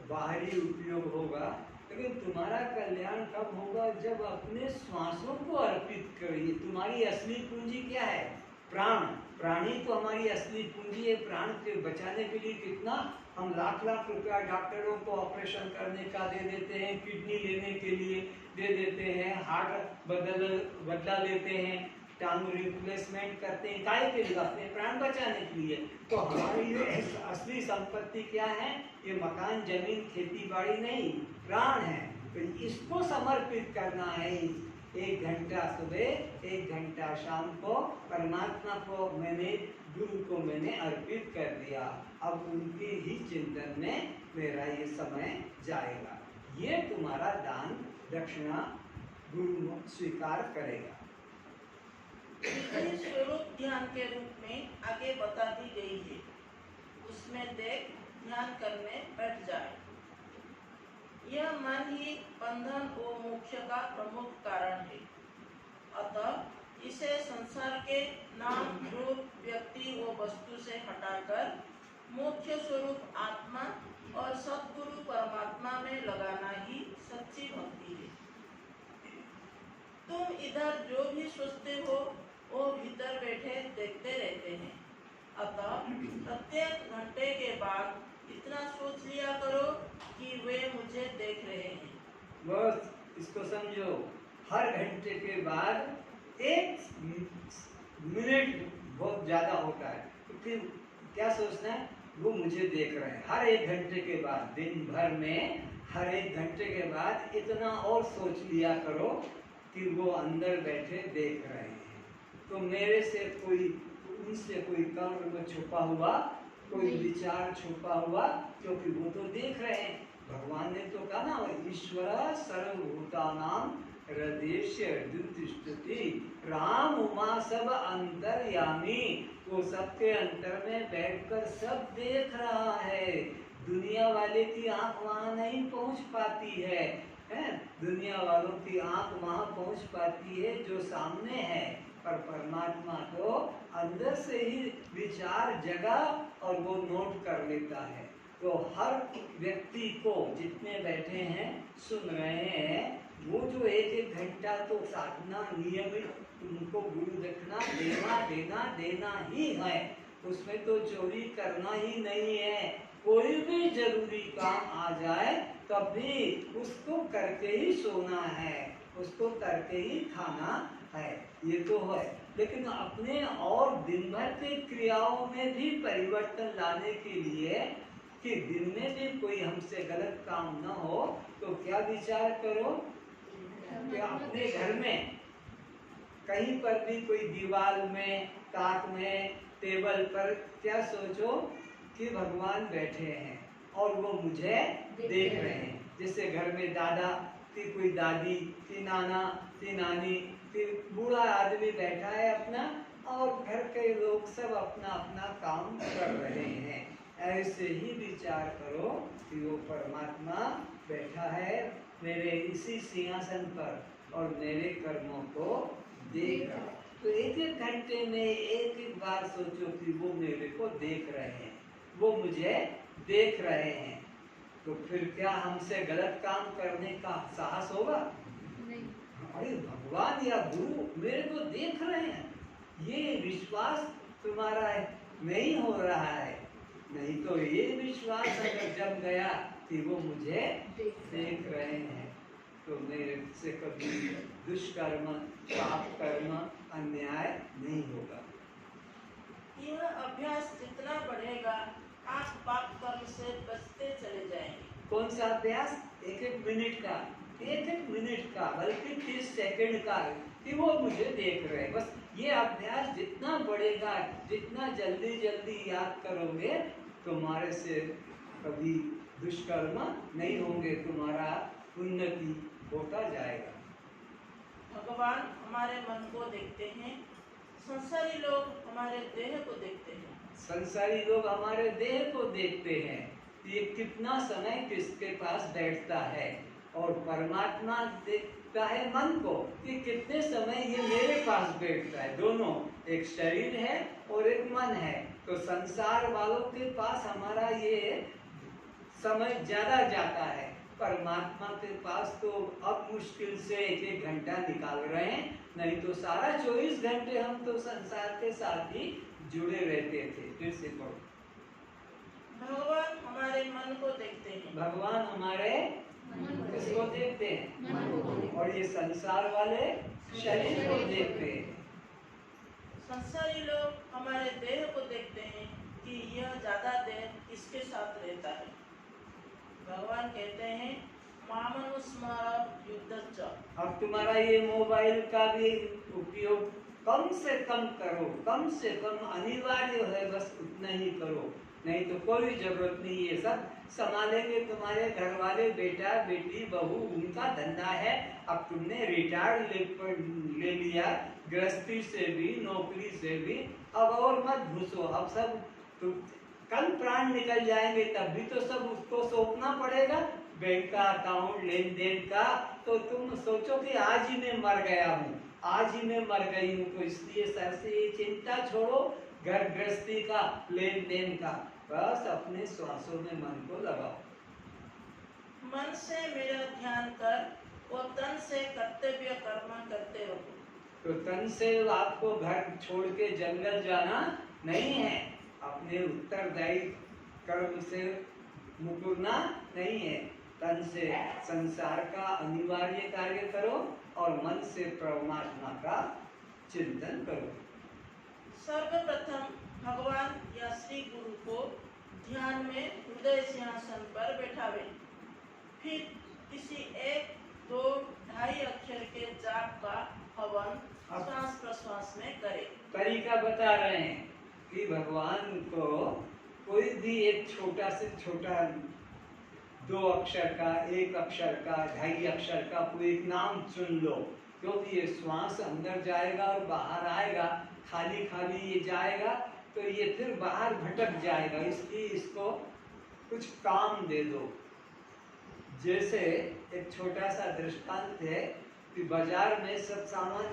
बाहरी उपयोग होगा। लेकिन तुम्हारा कल्याण कब होगा? जब अपने श्वासों को अर्पित करिए। तुम्हारी असली पूंजी क्या है? प्राण। प्राणी तो हमारी असली पूंजी है। प्राण के बचाने के लिए कितना हम लाख लाख रुपया डॉक्टरों को ऑपरेशन करने का दे देते हैं, किडनी लेने के लिए दे देते हैं, हार्ट बदला लेते हैं, टांग रिप्लेसमेंट करते हैं, काय के लिए? अपने प्राण बचाने के लिए। तो हमारी ये असली संपत्ति क्या है? ये मकान, जमीन, खेती बाड़ी नहीं, प्राण है। तो इसको समर्पित करना है। 1 घंटा सुबह, 1 घंटा शाम को परमात्मा को मैंने, गुरु को मैंने अर्पित कर दिया। अब उनके ही चिंतन में मेरा ये समय जाएगा। ये तुम्हारा दान दक्षिणा गुरु स्वीकार करेगा। स्वरूप ध्यान के रूप में आगे बता दी गई है, उसमें देख ध्यान करने बैठ जाए। यह मन ही बंधन व मोक्ष का प्रमुख कारण है। अतः इसे संसार के नाम रूप व्यक्ति व वस्तु से हटाकर मोक्ष स्वरूप आत्मा और सद्गुरु परमात्मा में लगाना ही सच्ची भक्ति है। तुम इधर जो भी सोचते हो वो भीतर बैठे देखते रहते हैं। अतः प्रत्येक घंटे के बाद इतना सोच लिया करो कि वे मुझे देख रहे हैं। बस इसको समझो, हर घंटे के बाद 1 मिनट बहुत ज्यादा होता है, तो फिर क्या सोचना है? वो मुझे देख रहे हैं। हर 1 घंटे के बाद, दिन भर में हर 1 घंटे के बाद इतना और सोच लिया करो कि वो अंदर बैठे देख रहे हैं। तो मेरे से कोई, उनसे कोई कर्म छुपा हुआ, कोई विचार छुपा हुआ, क्योंकि वो तो देख रहे हैं। भगवान ने तो कहा ना, ईश्वर सर्वभूतानां हृदयस्य द्युतिष्ठति, राम उमा सब अंतर्यामी। वो सबके अंतर में बैठकर सब देख रहा है। दुनिया वाले की आंख वहां नहीं पहुंच पाती है, दुनिया वालों की आंख वहां पहुंच पाती है जो सामने है, पर परमात्मा तो अंदर से ही विचार जगा और वो नोट कर लेता है। तो हर व्यक्ति को, जितने बैठे हैं सुन रहे हैं, वो जो 1-1 घंटा तो साधना नियमित उनको गुरु दक्षिणा देना ही है। उसमें तो चोरी करना ही नहीं है। कोई भी जरूरी काम आ जाए तब भी उसको करके ही सोना है, उसको करके ही खाना है, ये तो है। लेकिन अपने और दिन भर की क्रियाओं में भी परिवर्तन लाने के लिए कि दिन में भी कोई हमसे गलत काम न हो, तो क्या विचार करो कि अपने घर में कहीं पर भी कोई दीवार में, ताक में, टेबल पर क्या सोचो कि भगवान बैठे हैं और वो मुझे देख रहे हैं। जैसे घर में दादा की, कोई दादी की, नाना की, नानी की, बूढ़ा आदमी बैठा है अपना, और घर के लोग सब अपना अपना काम कर रहे हैं। ऐसे ही विचार करो कि वो परमात्मा बैठा है मेरे इसी सिंहासन पर और मेरे कर्मों को देख रहा है। तो 1-1 घंटे में 1-1 बार सोचो कि वो मेरे को देख रहे हैं, वो मुझे देख रहे हैं। तो फिर क्या हमसे गलत काम करने का साहस होगा? नहीं। अरे भगवान या गुरु मेरे को देख रहे हैं, ये विश्वास तुम्हारा है नहीं हो रहा है। नहीं तो ये विश्वास अगर जम गया कि वो मुझे देख रहे हैं तो मेरे से कभी दुष्कर्म, पाप कर्म, अन्याय नहीं होगा। यह अभ्यास जितना बढ़ेगा आप पाप कर्म से बचते चले जाएंगे। कौन सा अभ्यास? एक एक मिनट का, बल्कि 30 सेकंड का, कि वो मुझे देख रहे हैं। बस ये अभ्यास जितना बढ़ेगा, जितना जल्दी जल्दी याद करोगे, तुम्हारे से कभी दुष्कर्म नहीं होंगे, तुम्हारा उन्नति होता जाएगा। भगवान हमारे मन को देखते हैं, संसारी लोग हमारे देह को देखते हैं। संसारी लोग हमारे देह को देखते हैं, ये कितना समय किसके पास बैठता है, और परमात्मा देखता है मन को कि कितने समय ये मेरे पास बैठता है। दोनों, एक शरीर है और एक मन है। तो संसार वालों के पास हमारा ये समय ज्यादा जाता है, परमात्मा के पास तो अब मुश्किल से 1-1 घंटा निकाल रहे हैं, नहीं तो सारा 24 घंटे हम तो संसार के साथ ही जुड़े रहते थे। फिर से पढ़ो। भगवान हमारे मन को देखते हैं। भगवान हमारे किसको देखते हैं? और ये संसार वाले शरीर को देखते हैं। संसारी लोग हमारे देह को देखते हैं कि यह ज्यादा देर इसके साथ रहता है। भगवान कहते हैं मामनुस्मर युद्धच्च। अब तुम्हारा ये मोबाइल का भी उपयोग कम से कम करो, कम से कम अनिवार्य है, बस उतना ही करो, नहीं तो कोई जरूरत नहीं। ये सब संभालेंगे तुम्हारे घर वाले, बेटा बेटी बहू, उनका धंधा है। अब तुमने रिटायर्ड ले लिया, गृहस्थी से भी, नौकरी से भी, अब और मत घुसो। अब सब कल प्राण निकल जाएंगे, तब भी तो सब उसको सौंपना पड़ेगा, बैंक का अकाउंट, लेन देन का। तो तुम सोचो कि आज ही मैं मर गया हूँ, आज ही मैं मर गई हूँ, तो इसलिए सर से ये चिंता छोड़ो, घर गृहस्थी का, लेन देन का, बस अपने श्वासों में मन को लगाओ। मन से मेरा ध्यान कर और तन से कर्तव्य कर्म करते रहो। तो तन से आपको घर छोड़ के जंगल जाना नहीं है, अपने उत्तरदायी कर्म से मुकरना नहीं है। तन से संसार का अनिवार्य कार्य करो और मन से परमात्मा का चिंतन करो। सर्वप्रथम भगवान या श्री गुरु को ध्यान में हृदय सिंहासन पर बैठावे, फिर किसी 1, 2, 2.5 अक्षर के जाप का हवन श्वास प्रश्वास में करे। तरीका बता रहे हैं कि भगवान को कोई भी एक छोटा से छोटा 2 अक्षर का, 1 अक्षर का, 2.5 अक्षर का कोई एक नाम चुन लो, क्योंकि ये श्वास अंदर जाएगा और बाहर आएगा, खाली खाली ये जाएगा तो ये फिर बाहर भटक जाएगा, इसलिए इसको कुछ काम दे दो। जैसे एक छोटा सा दृष्टांत है कि बाजार में सब सामान,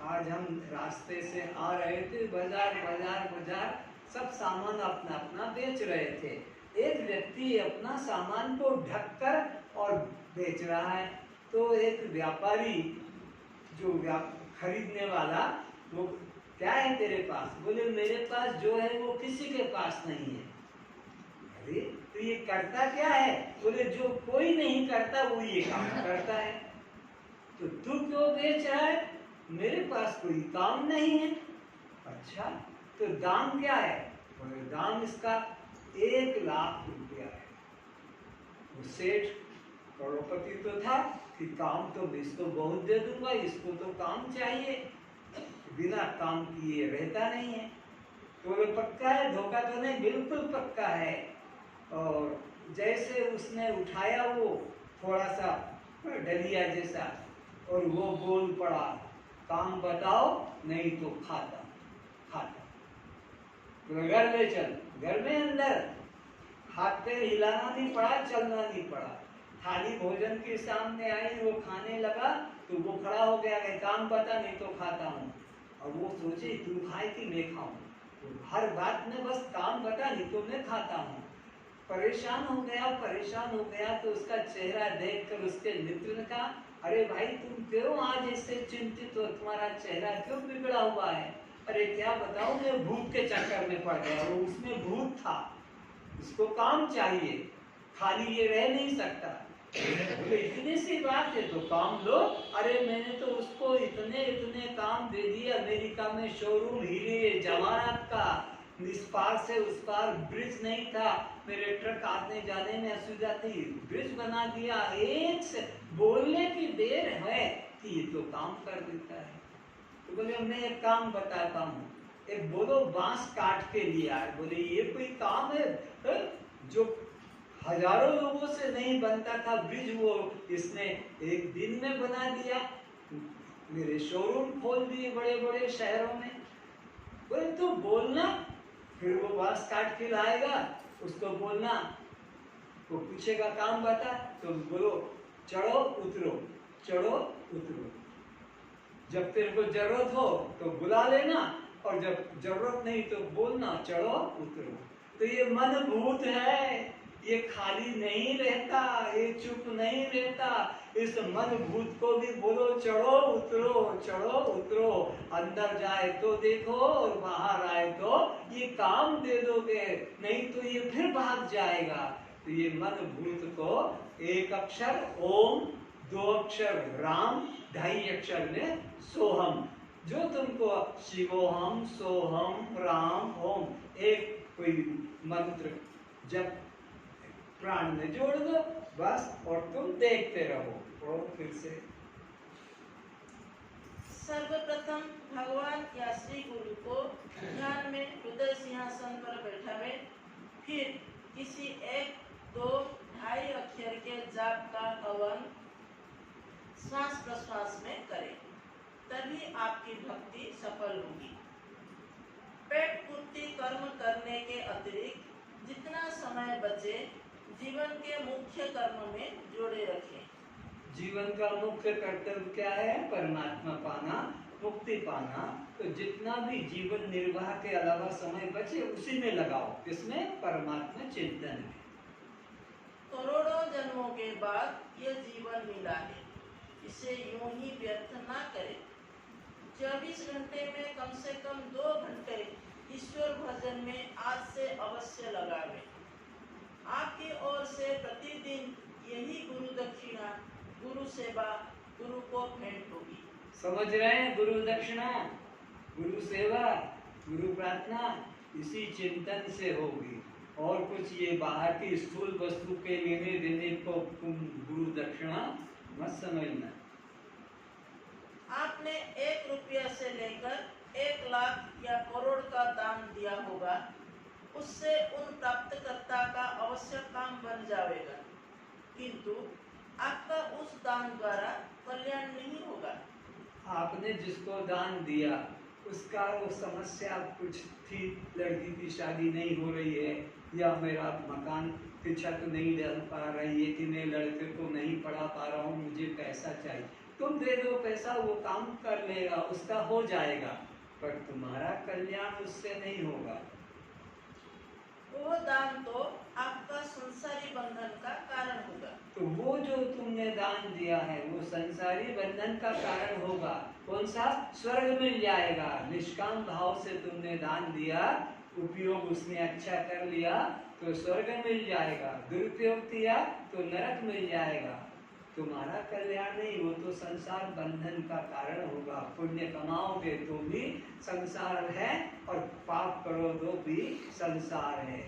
आज हम रास्ते से आ रहे थे, बाजार सब सामान अपना अपना बेच रहे थे। एक व्यक्ति अपना सामान को ढककर और बेच रहा है, तो एक व्यापारी जो खरीदने वाला, वो क्या है तेरे पास? बोले मेरे पास जो है वो किसी के पास नहीं है। अरे तो ये करता क्या है? बोले जो कोई नहीं करता वो ये काम करता है। तो तू क्यों बेच रहा है? मेरे पास कोई काम नहीं है। अच्छा तो दाम क्या है? बोले दाम इसका 1 लाख रुपया है। वो सेठ करोड़पति तो था कि काम तो इसको बहुत दे दूंगा, इसको तो काम चाहिए, बिना काम किए रहता नहीं है। तो वो पक्का है, धोखा तो नहीं, बिल्कुल पक्का है। और जैसे उसने उठाया वो थोड़ा सा डलिया जैसा, और वो बोल पड़ा, काम बताओ नहीं तो खाता। तो घर ले चल, घर में अंदर हाथ पैर हिलाना नहीं पड़ा, चलना नहीं पड़ा। थाली भोजन के सामने आई, वो खाने लगा तो वो खड़ा हो गया, काम बता नहीं तो खाता हूँ। और वो सोचे तू खाए कि मैं खाऊं, तो हर बात में बस काम बता नहीं तो मैं खाता हूँ। परेशान हो गया तो उसका चेहरा देखकर उसके मित्र ने कहा, अरे भाई तुम क्यों आज इससे चिंतित हो, तुम्हारा चेहरा क्यों बिगड़ा हुआ है? अरे क्या बताऊं, मैं भूत के चक्कर में पड़ गया। वो उसमें भूत था, उसको काम चाहिए, खाली ये रह नहीं सकता। बोले इतनी सी बात है तो काम लो। अरे मैंने तो उसको इतने इतने काम दे दिए। अमेरिका में शोरूम, हीरे जवाहरात का, इस पार से उस पार ब्रिज नहीं था, मेरे ट्रक आने जाने में असुविधा थी, ब्रिज बना दिया। एक से बोलने की देर है कि ये तो काम कर देता है। तो बोले मैं एक काम बताता हूँ, एक बोलो बांस काट के लिया है। बोले ये कोई काम है? जो हजारों लोगों से नहीं बनता था ब्रिज, वो इसने एक दिन में बना दिया। मेरे शोरूम खोल दिए बड़े बड़े शहरों में। बोले तो बोलना, फिर वो बांस काट के लाएगा, उसको बोलना, वो पूछेगा काम बता, तो बोलो चढ़ो उतरो, चढ़ो उतरो। जब तेरे को जरूरत हो तो बुला लेना, और जब जरूरत नहीं तो बोलना चढ़ो उतरो। तो ये मन भूत है, ये खाली नहीं रहता, ये चुप नहीं रहता। इस मन भूत को भी बोलो चढ़ो उतरो, चढ़ो उतरो। अंदर जाए तो देखो और बाहर आए तो ये काम दे दोगे, नहीं तो ये फिर भाग जाएगा। तो ये मन भूत को एक अक्षर ओम, दो अक्षर राम, ढाई अक्षर में सोहम, जो तुमको शिवोहम, सोहम, राम, ओम, एक कोई मंत्र जब प्राण में जोड़ दो बस, और तुम देखते रहो। और फिर से सर्वप्रथम भगवान या श्री गुरु को ध्यान में हृदय सिंहासन पर बैठावे, फिर किसी एक, दो, ढाई अक्षर के जाप का हवन श्वास प्रश्वास में करें, तभी आपकी भक्ति सफल होगी। पेट पूर्ति कर्म करने के अतिरिक्त जितना समय बचे जीवन के मुख्य कर्म में जोड़े रखें। जीवन का मुख्य कर्तव्य क्या है? परमात्मा पाना, मुक्ति पाना। तो जितना भी जीवन निर्वाह के अलावा समय बचे उसी में लगाओ। किसमें? परमात्मा चिंतन में। करोड़ों जन्मों के बाद यह जीवन मिला है, इसे यूं ही व्यर्थ ना करें। 24 घंटे में कम से कम 2 घंटे ईश्वर भजन में आज से अवश्य लगावें। आपकी ओर से प्रतिदिन यही गुरु दक्षिणा, गुरु सेवा, गुरु को भेंट होगी। समझ रहे हैं? गुरु दक्षिणा, गुरु सेवा, गुरु प्रार्थना इसी चिंतन से होगी। और कुछ ये बाहर की स्थूल वस्तु के लेने देने को तुम गुरु दक्षिणा मत समझना। आपने 1 रुपया से लेकर 1 लाख या करोड़ का दान दिया होगा, उससे उन प्राप्तकर्ता का अवश्य काम बन जाएगा, किंतु आपका उस दान द्वारा कल्याण नहीं होगा। आपने जिसको दान दिया उसका वो समस्या कुछ थी, लड़की की शादी नहीं हो रही है, या मेरा मकान की छत नहीं डल पा रही है, कि मैं लड़के को नहीं पढ़ा पा रहा हूँ, मुझे पैसा चाहिए, तुम दे दो पैसा, वो काम कर लेगा, उसका हो जाएगा, पर तुम्हारा कल्याण उससे नहीं होगा। वो दान तो आपका संसारी बंधन का कारण होगा। तो वो जो तुमने दान दिया है वो संसारी बंधन का कारण होगा। कौन सा? स्वर्ग मिल जाएगा। निष्काम भाव से तुमने दान दिया, उपयोग उसने अच्छा कर लिया तो स्वर्ग मिल जाएगा, दुरुपयोग किया तो नरक मिल जाएगा। तुम्हारा कल्याण नहीं, वो तो संसार बंधन का कारण होगा। पुण्य कमाओगे तो भी संसार है, और पाप करो तो भी संसार है।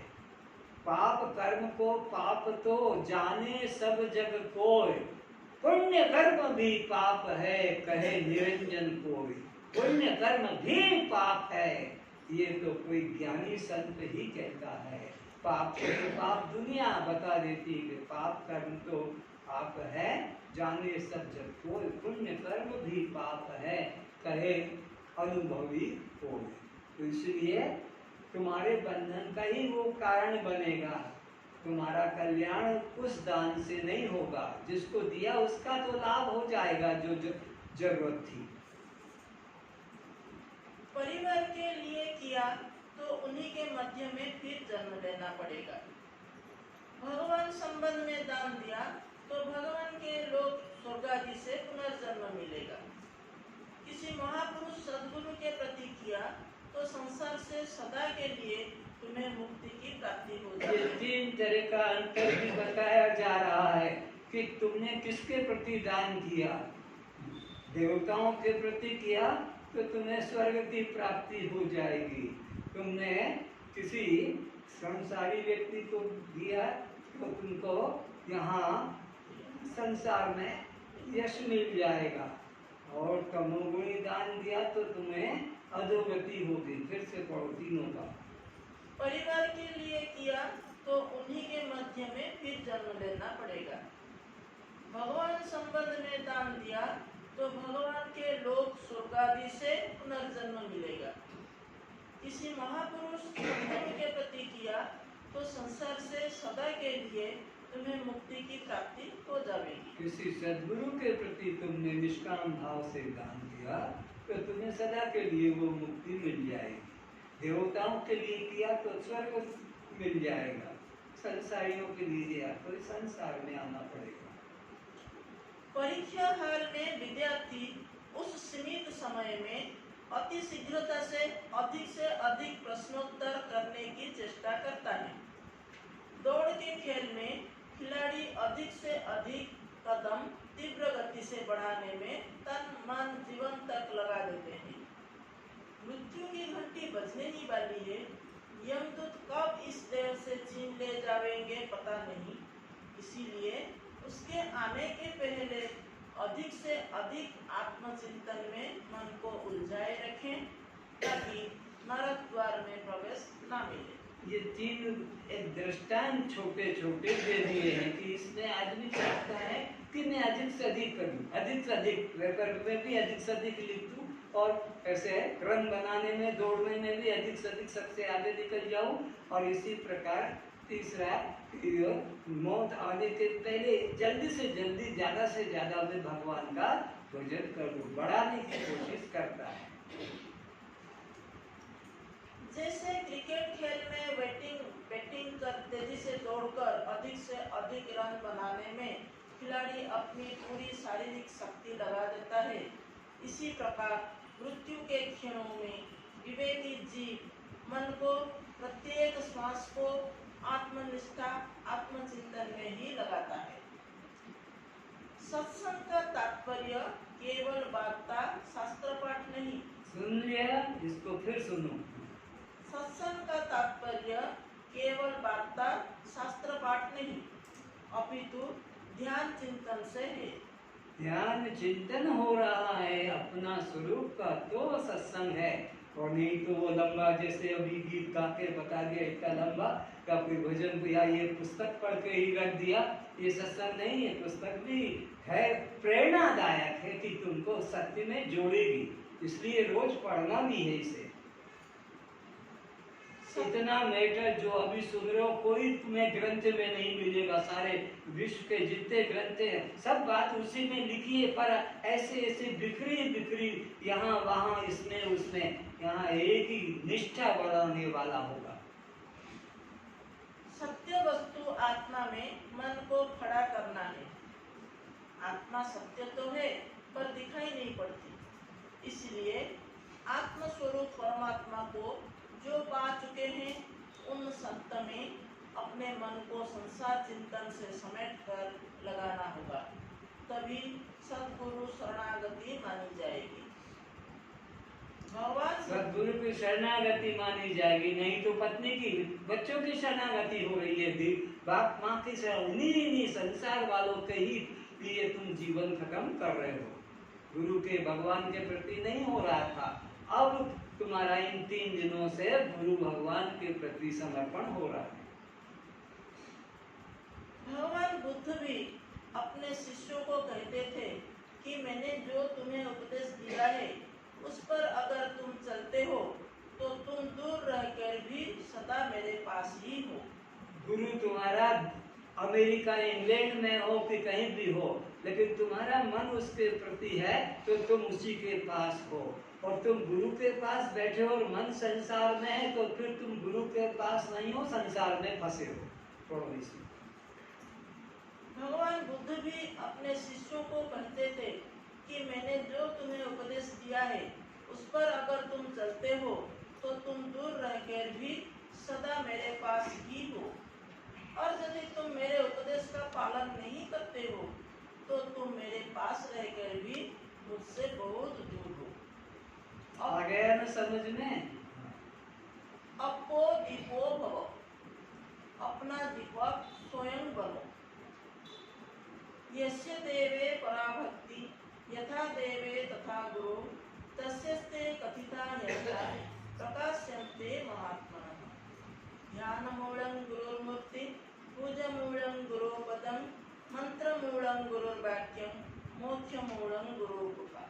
पाप कर्म को पाप तो जाने सब जग कोय, पुण्य कर्म भी पाप है कहे निरंजन कोई। पुण्य कर्म भी पाप है, ये तो कोई ज्ञानी संत ही कहता है। पाप को तो पाप दुनिया बता देती है कि पाप कर्म तो पाप है, जाने सब जग कोय। पुण्य कर्म भी पाप है कहे अनुभवी कोई। तो इसलिए तुम्हारे बंधन का ही वो कारण बनेगा। तुम्हारा कल्याण उस दान से नहीं होगा, जिसको दिया उसका तो लाभ हो जाएगा जो जरूरत थी। परिवार के लिए किया तो उन्हीं के मध्य में फिर जन्म लेना पड़ेगा। भगवान संबंध में दान दिया तो भगवान के लोग स्वर्ग आदि से पुनर्जन्म मिलेगा। किसी महापुरुष सद्गुरु के प्रति किया तो संसार से सदा के लिए तुम्हें मुक्ति की प्राप्ति हो ये जाएगी। 3 तरह का अंतर भी बताया जा रहा है कि तुमने किसके प्रति दान किया। देवताओं के प्रति किया तो तुम्हें स्वर्ग की प्राप्ति हो जाएगी। तुमने किसी संसारी व्यक्ति को दिया तो तुमको यहाँ संसार में यश मिल जाएगा, और तमोगुणी दान दिया तो तुम्हें अधोगति होगी। फिर से पढ़ो तीनों का। परिवार के लिए किया तो उन्हीं के मध्य में फिर जन्म लेना पड़ेगा। भगवान संबंध में दान दिया तो भगवान के लोक स्वर्ग आदि से पुनर्जन्म मिलेगा। किसी महापुरुष सद्गुरु के प्रति किया तो संसार से सदा के लिए तुम्हें मुक्ति की प्राप्ति हो जाएगी। किसी सद्गुरु के प्रति तुमने निष्काम भाव से दान दिया तो तुम्हें सदा के लिए वो मुक्ति मिल जाएगी। देवताओं के लिए किया तो स्वर्ग मिल जाएगा, संसारियों के लिए दिया तो संसार में आना पड़ेगा। परीक्षा हाल में विद्यार्थी उस सीमित समय में अति शीघ्रता से अधिक प्रश्नोत्तर करने की चेष्टा करता है। दौड़ के खेल में खिलाड़ी अधिक से अधिक कदम तीव्र गति से बढ़ाने में तन मन जीवन तक लगा देते हैं। मृत्यु की घंटी बजने ही वाली है। यमदूत कब इस देह से छीन ले जाएंगे पता नहीं, इसीलिए उसके आने के पहले अधिक से अधिक आत्मचिंतन में मन को उलझाए रखें ताकि नरक द्वार में प्रवेश न मिले। ये 3 एक दृष्टांत छोटे छोटे दे दिए हैं कि इसमें आदमी चाहता है कि मैं अधिक से अधिक करूं, अधिक से अधिक पेपर में भी अधिक से अधिक लिख दूं, और ऐसे रन बनाने में दौड़ने में भी अधिक से अधिक सबसे आगे निकल जाऊं। और इसी प्रकार तीसरा, मौत आने के पहले जल्दी से जल्दी ज्यादा से ज्यादा मैं भगवान का भजन करूं, बढ़ाने की कोशिश करता है। जैसे क्रिकेट खेल में बैटिंग कर तेजी से दौड़कर अधिक से अधिक रन बनाने में खिलाड़ी अपनी पूरी शारीरिक शक्ति लगा देता है, इसी प्रकार मृत्यु के क्षणों में विवेकी जीव मन को प्रत्येक श्वास को आत्मनिष्ठा आत्मचिंतन में ही लगाता है। सत्संग का तात्पर्य केवल वार्ता शास्त्र पाठ नहीं। सुन लिया, इसको फिर सुनो। सत्संग का तात्पर्य केवल वार्ता शास्त्र पाठ नहीं, अपितु ध्यान चिंतन से है। ध्यान चिंतन हो रहा है अपना स्वरूप का तो सत्संग है, और नहीं तो वो लंबा जैसे अभी गीत गा के बता दिया इतना लंबा का कोई भजन या ये पुस्तक पढ़ के ही रख दिया, ये सत्संग नहीं है। पुस्तक भी है, प्रेरणादायक है कि तुमको सत्य में जोड़ेगी, इसलिए रोज पढ़ना भी है इसे। इतना मैटर जो अभी सुन रहे हो कोई तुम्हें ग्रंथ में नहीं मिलेगा। सारे विश्व के जितने ग्रंथ हैं सब बात उसी में लिखी है, पर ऐसे ऐसे बिखरी यहाँ वहाँ इसमें उसमें, यहाँ एक ही निष्ठा बढ़ाने वाला होगा। सत्य वस्तु आत्मा में मन को खड़ा करना है। आत्मा सत्य तो है पर दिखाई नहीं पड़ती, इसलिए आत्म स्वरूप परमात्मा को जो पा चुके हैं उन संत में अपने मन को संसार चिंतन से समेट कर लगाना होगा, तभी सद्गुरु शरणागति मानी जाएगी। भगवान सद्गुरु की शरणागति मानी जाएगी, नहीं तो पत्नी की बच्चों की शरणागति हो रही है, बाप माँ की शरणागति, संसार वालों के ही लिए तुम जीवन खत्म कर रहे हो। गुरु के भगवान के प्रति नहीं हो रहा था, अब तुम्हारा इन 3 दिनों से गुरु भगवान के प्रति समर्पण हो रहा है। भगवान बुद्ध भी अपने शिष्यों को कहते थे कि मैंने जो तुम्हें उपदेश दिया है उस पर अगर तुम चलते हो तो तुम दूर रहकर भी सदा मेरे पास ही हो। गुरु तुम्हारा अमेरिका इंग्लैंड में हो कि कहीं भी हो, लेकिन तुम्हारा मन उसके प्रति है तो तुम उसी के पास हो। और तुम गुरु के पास बैठे हो और मन संसार में है तो फिर तुम गुरु के पास नहीं हो, संसार में फंसे हो। थोड़ा इसमें भगवान बुद्ध भी अपने शिष्यों को कहते थे कि मैंने जो तुम्हें उपदेश दिया है उस पर अगर तुम चलते हो तो तुम दूर रहकर भी सदा मेरे पास ही हो, और यदि तुम मेरे उपदेश का पालन नहीं करते हो तो तुम मेरे पास रहकर भी मुझसे बहुत दूर हो। आ गया ना समझ में? अपो दीपो भव, अपना दीपक स्वयं बनो। यस्य देवे पराभक्ति यथा देवे तथा गुरु तस्यस्ते कथिता यथा प्रकाश्यन्ते महात्मनः। ध्यानमूलं गुरुर्मूर्ति, पूजमूलं गुरुपदं, मंत्रमूलं गुरुर्वाक्यं, मोक्षमूलं गुरुकृपा।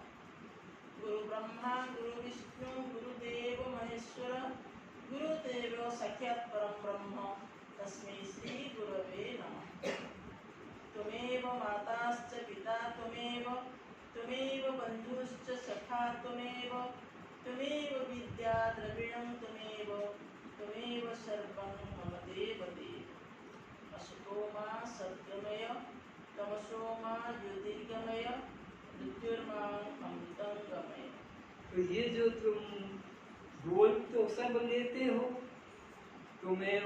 गुरु ब्रह्मा गुरु विष्णु गुरुदेव महेश्वर, गुरुदेवो साक्षात् परं ब्रह्म, तस्मै श्री गुरवे नमः। त्वमेव माताश्च पिता त्वमेव, त्वमेव बन्धुश्च सखा त्वमेव, त्वमेव विद्या द्रविणं त्वमेव, त्वमेव सर्वं मम देव देव। असतो मा सद्गमय, तमसो मा ज्योतिर्गमय, मृत्युर्मां अमृतं गमय। तो ये जो तुम बोल तो सब लेते हो, तुम्हें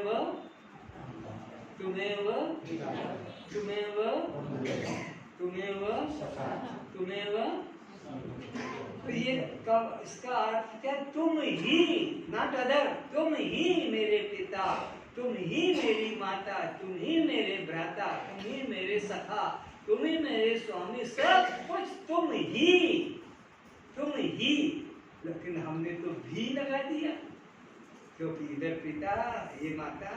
तुम्हें तो ये कब, इसका अर्थ क्या? तुम ही, नॉट अदर, तुम ही मेरे पिता, तुम ही मेरी माता, तुम ही मेरे भ्राता, तुम ही मेरे सखा, तुम ही मेरे स्वामी, सब कुछ तुम ही। लेकिन हमने तो भी लगा दिया, क्योंकि इधर पिता, ये माता,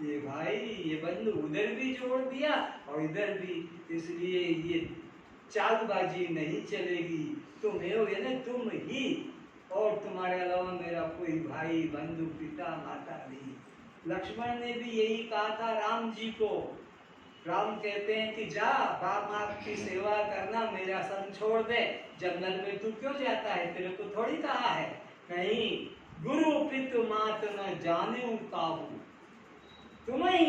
ये भाई, ये बंधु, उधर भी जोड़ दिया और इधर भी, इसलिए ये चालबाजी नहीं चलेगी। तुम्हें हो यानी तुम ही, और तुम्हारे अलावा मेरा कोई भाई बंधु पिता माता नहीं। लक्ष्मण ने भी यही कहा था राम जी को। राम कहते हैं कि जा बाप माँ की सेवा करना, मेरा संग छोड़ दे, जंगल में तू क्यों जाता है, तेरे को थोड़ी कहा है। नहीं, गुरु पितु मात न जाने काहू, तुम ही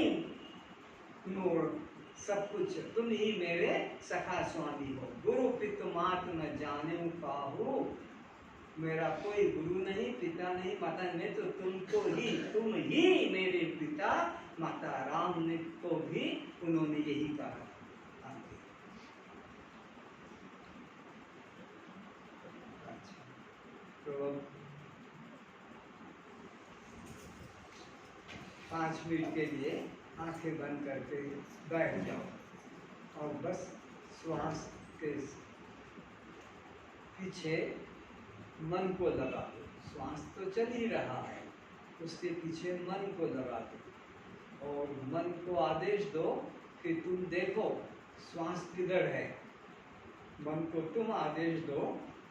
मोर सब कुछ, तुम ही मेरे सखा स्वामी हो। गुरु पितु मात न जाने काहू, मेरा कोई गुरु नहीं, पिता नहीं, माता नहीं, तो तुमको ही, तुम ही मेरे पिता माता। राम ने को भी उन्होंने यही कहा। अच्छा, तो 5 मिनट के लिए आंखें बंद करके बैठ जाओ और बस श्वास के पीछे मन को लगा दो। श्वास तो चल ही रहा है, उसके पीछे मन को लगा दो और मन को आदेश दो कि तुम देखो श्वास किधर है। मन को तुम आदेश दो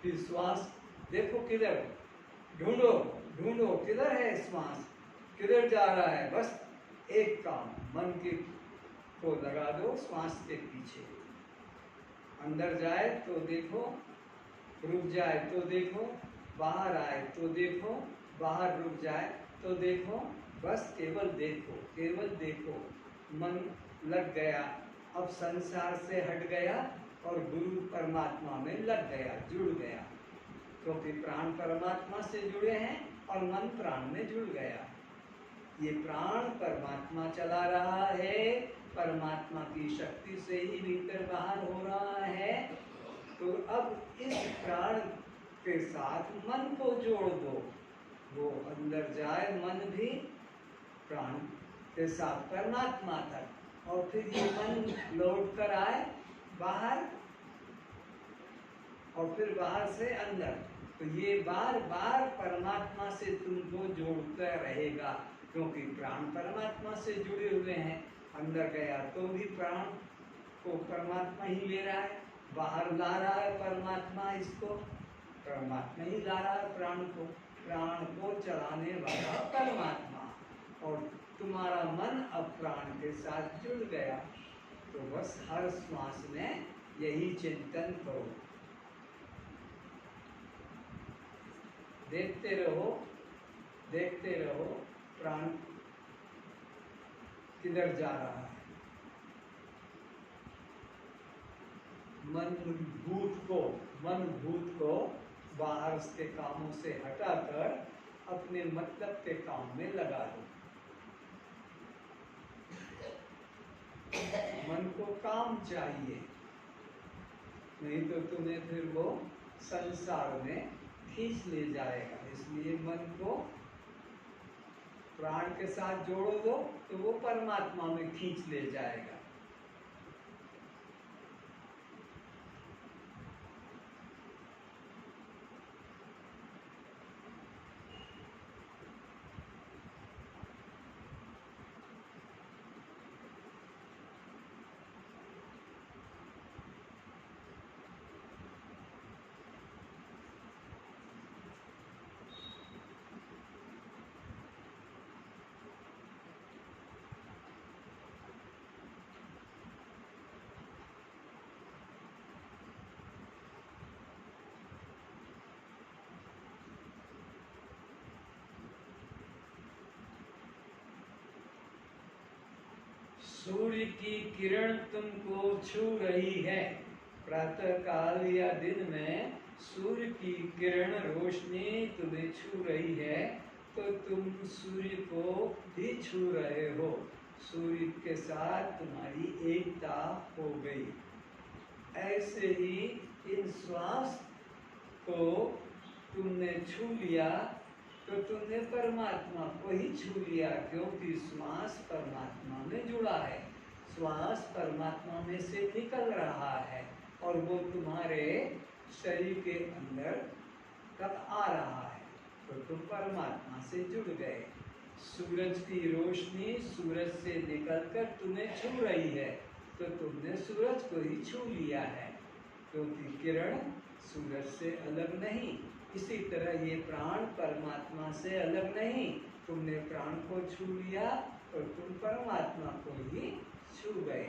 कि श्वास देखो किधर, ढूंढो ढूंढो किधर है श्वास, किधर जा रहा है। बस एक काम, मन के को लगा दो श्वास के पीछे। अंदर जाए तो देखो, रुक जाए तो देखो, बाहर आए तो देखो, बाहर रुक जाए तो देखो, बस केवल देखो, केवल देखो। मन लग गया, अब संसार से हट गया और गुरु परमात्मा में लग गया, जुड़ गया, क्योंकि प्राण परमात्मा से जुड़े हैं और मन प्राण में जुड़ गया। ये प्राण परमात्मा चला रहा है, परमात्मा की शक्ति से ही भीतर बाहर हो रहा है। तो अब इस प्राण के साथ मन को जोड़ दो, वो अंदर जाए मन भी प्राण के साथ परमात्मा तक, और फिर ये मन लौट कर आए बाहर और फिर बाहर से अंदर। तो ये बार बार परमात्मा से तुमको जोड़ता रहेगा, क्योंकि प्राण परमात्मा से जुड़े हुए हैं। अंदर गया तो भी प्राण को परमात्मा ही ले रहा है, बाहर ला रहा है परमात्मा, इसको परमात्मा ही ला रहा है प्राण को चलाने वाला परमात्मा। और तुम्हारा मन अब प्राण के साथ जुड़ गया, तो बस हर श्वास में यही चिंतन करो, देखते रहो प्राण किधर जा रहा है। मन भूत को बाहर के कामों से हटाकर अपने मतलब के काम में लगा दो। मन को काम चाहिए, नहीं तो तुम्हें फिर वो संसार में खींच ले जाएगा। इसलिए मन को प्राण के साथ जोड़ दो तो वो परमात्मा में खींच ले जाएगा। सूर्य की किरण तुमको छू रही है। प्रातः काल या दिन में सूर्य की किरण रोशनी तुम्हें छू रही है तो तुम सूर्य को भी छू रहे हो। सूर्य के साथ तुम्हारी एकता हो गई। ऐसे ही इन श्वास को तुमने छू लिया तो तुमने परमात्मा को ही छू लिया, क्योंकि श्वास परमात्मा में जुड़ा है। श्वास परमात्मा में से निकल रहा है और वो तुम्हारे शरीर के अंदर तक आ रहा है, तो तुम परमात्मा से जुड़ गए। सूरज की रोशनी सूरज से निकलकर तुम्हें छू रही है तो तुमने सूरज को ही छू लिया है, क्योंकि किरण सूरज से अलग नहीं। इसी तरह ये प्राण परमात्मा से अलग नहीं। तुमने प्राण को छू लिया और तुम परमात्मा को ही छू गए।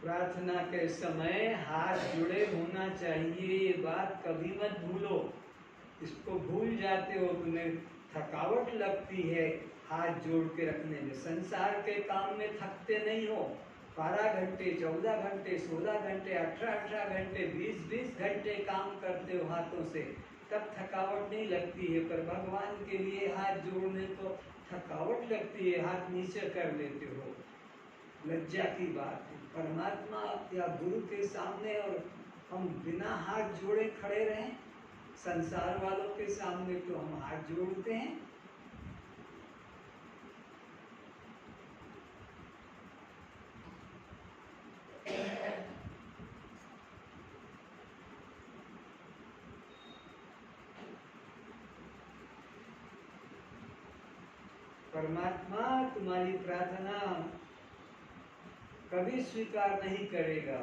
प्रार्थना के समय हाथ जुड़े होना चाहिए, ये बात कभी मत भूलो। इसको भूल जाते हो, तुम्हें थकावट लगती है हाथ जोड़ के रखने में। संसार के काम में थकते नहीं हो। 12 घंटे, 14 घंटे, 16 घंटे, 18 घंटे, 20 घंटे काम करते हो हाथों से, तब थकावट नहीं लगती है। पर भगवान के लिए हाथ जोड़ने को थकावट लगती है, हाथ नीचे कर लेते हो, लज्जा की बात है। परमात्मा या गुरु के सामने और हम बिना हाथ जोड़े खड़े रहें, संसार वालों के सामने तो हम हाथ जोड़ते हैं। परमात्मा तुम्हारी प्रार्थना कभी स्वीकार नहीं करेगा,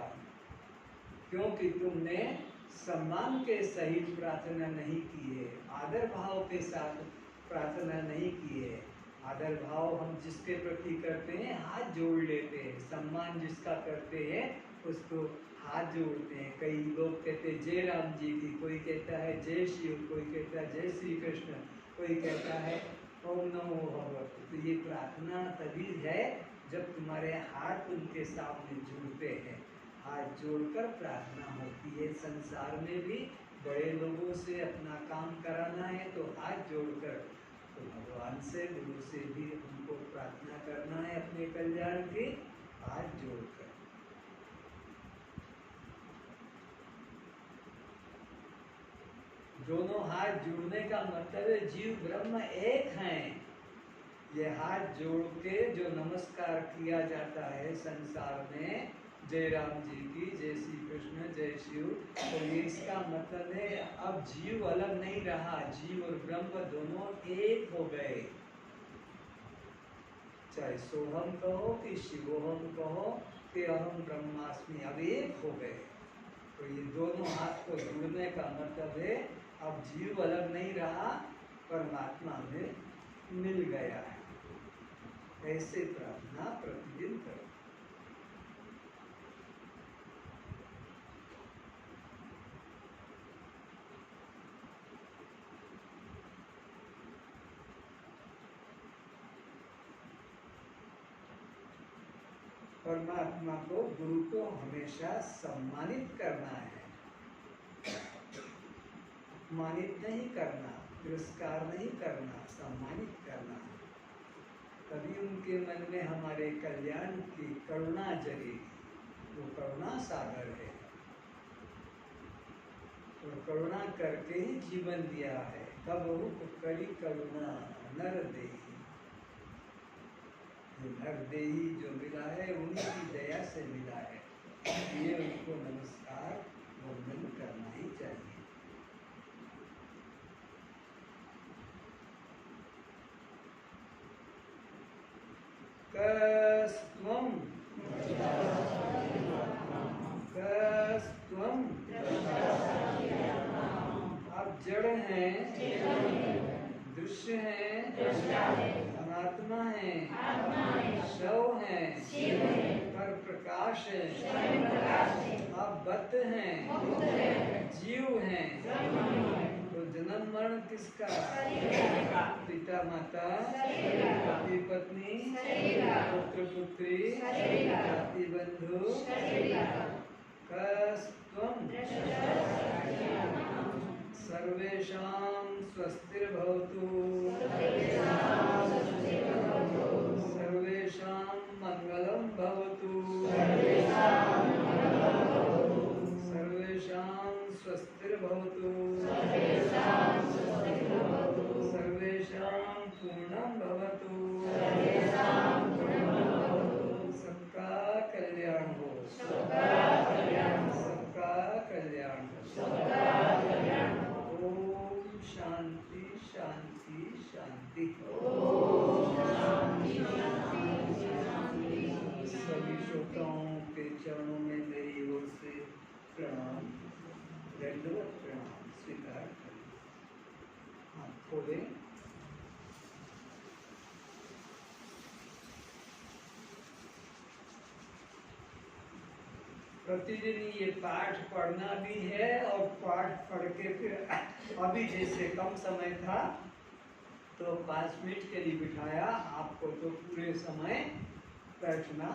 क्योंकि तुमने सम्मान के सहित प्रार्थना नहीं की है, आदर भाव के साथ प्रार्थना नहीं की है। आदर भाव हम जिसके प्रति करते हैं हाथ जोड़ लेते हैं, सम्मान जिसका करते हैं उसको हाथ जोड़ते हैं। कई लोग कहते हैं जय राम जी की, कोई कहता है जय शिव, कोई कहता है जय श्री कृष्ण, कोई कहता है ओम नमो भगवते। तो ये प्रार्थना तभी है जब तुम्हारे हाथ उनके सामने जुड़ते हैं। हाथ जोड़कर प्रार्थना होती है। संसार में भी बड़े लोगों से अपना काम कराना है तो हाथ जोड़कर, तो भगवान से गुरु से भी हमको प्रार्थना करना है अपने कल्याण की, हाथ जोड़कर। दोनों हाथ जोड़ने का मतलब है जीव ब्रह्म एक हैं। ये हाथ जोड़ के जो नमस्कार किया जाता है संसार में, जय राम जी की, जय श्री कृष्ण, जय शिव। तो ये इसका मतलब है अब जीव अलग नहीं रहा, जीव और ब्रह्म दोनों एक हो गए। चाहे सोहम कहो कि शिवोहम कहो कि अहम ब्रह्मास्मि, अब एक हो गए। तो ये दोनों हाथ को जुड़ने का मतलब है अब जीव अलग नहीं रहा, परमात्मा में मिल गया है। ऐसे प्रार्थना प्रतिदिन करो। परमात्मा को, गुरु को हमेशा सम्मानित करना है, अपमानित नहीं करना, तिरस्कार नहीं करना, सम्मानित करना। तभी उनके मन में हमारे कल्याण की करुणा जगेगी। वो करुणा सागर है और करुणा करके ही जीवन दिया है। कब करी करुणा नर देही, नर देही जो मिला है उन्हीं की दया से मिला है, ये उनको नमस्कार वंदन करना ही चाहिए। कस्त्वं कस्त्वं, आप जड़ हैं, दृश्य हैं, अनात्मा है, शव है, पर प्रकाश है, आप बद्ध हैं, जीव हैं। तो जन्म मरण किसका? पिता माता, पति पत्नी, पुत्र पुत्री, जाति बंधु। कस्त्वं सर्वेषां स्वस्तिर्भवतु, सर्वेषां मंगलं भवतु, सर्वेषां स्वस्तिर्भवतु, सर्वेषां पूर्णं भवतु, सबका कल्याण हो, सबका कल्याण हो। ओम शांति शांति शांति। सभी श्रोताओं के चरणों में मेरी ओर से प्रणाम, दंडवत प्रणाम स्वीकार करें। हाथ खोलें। प्रतिदिन ये पाठ पढ़ना भी है और पाठ पढ़ के फिर अभी जैसे कम समय था तो 5 मिनट के लिए बिठाया, आपको तो पूरे समय बैठना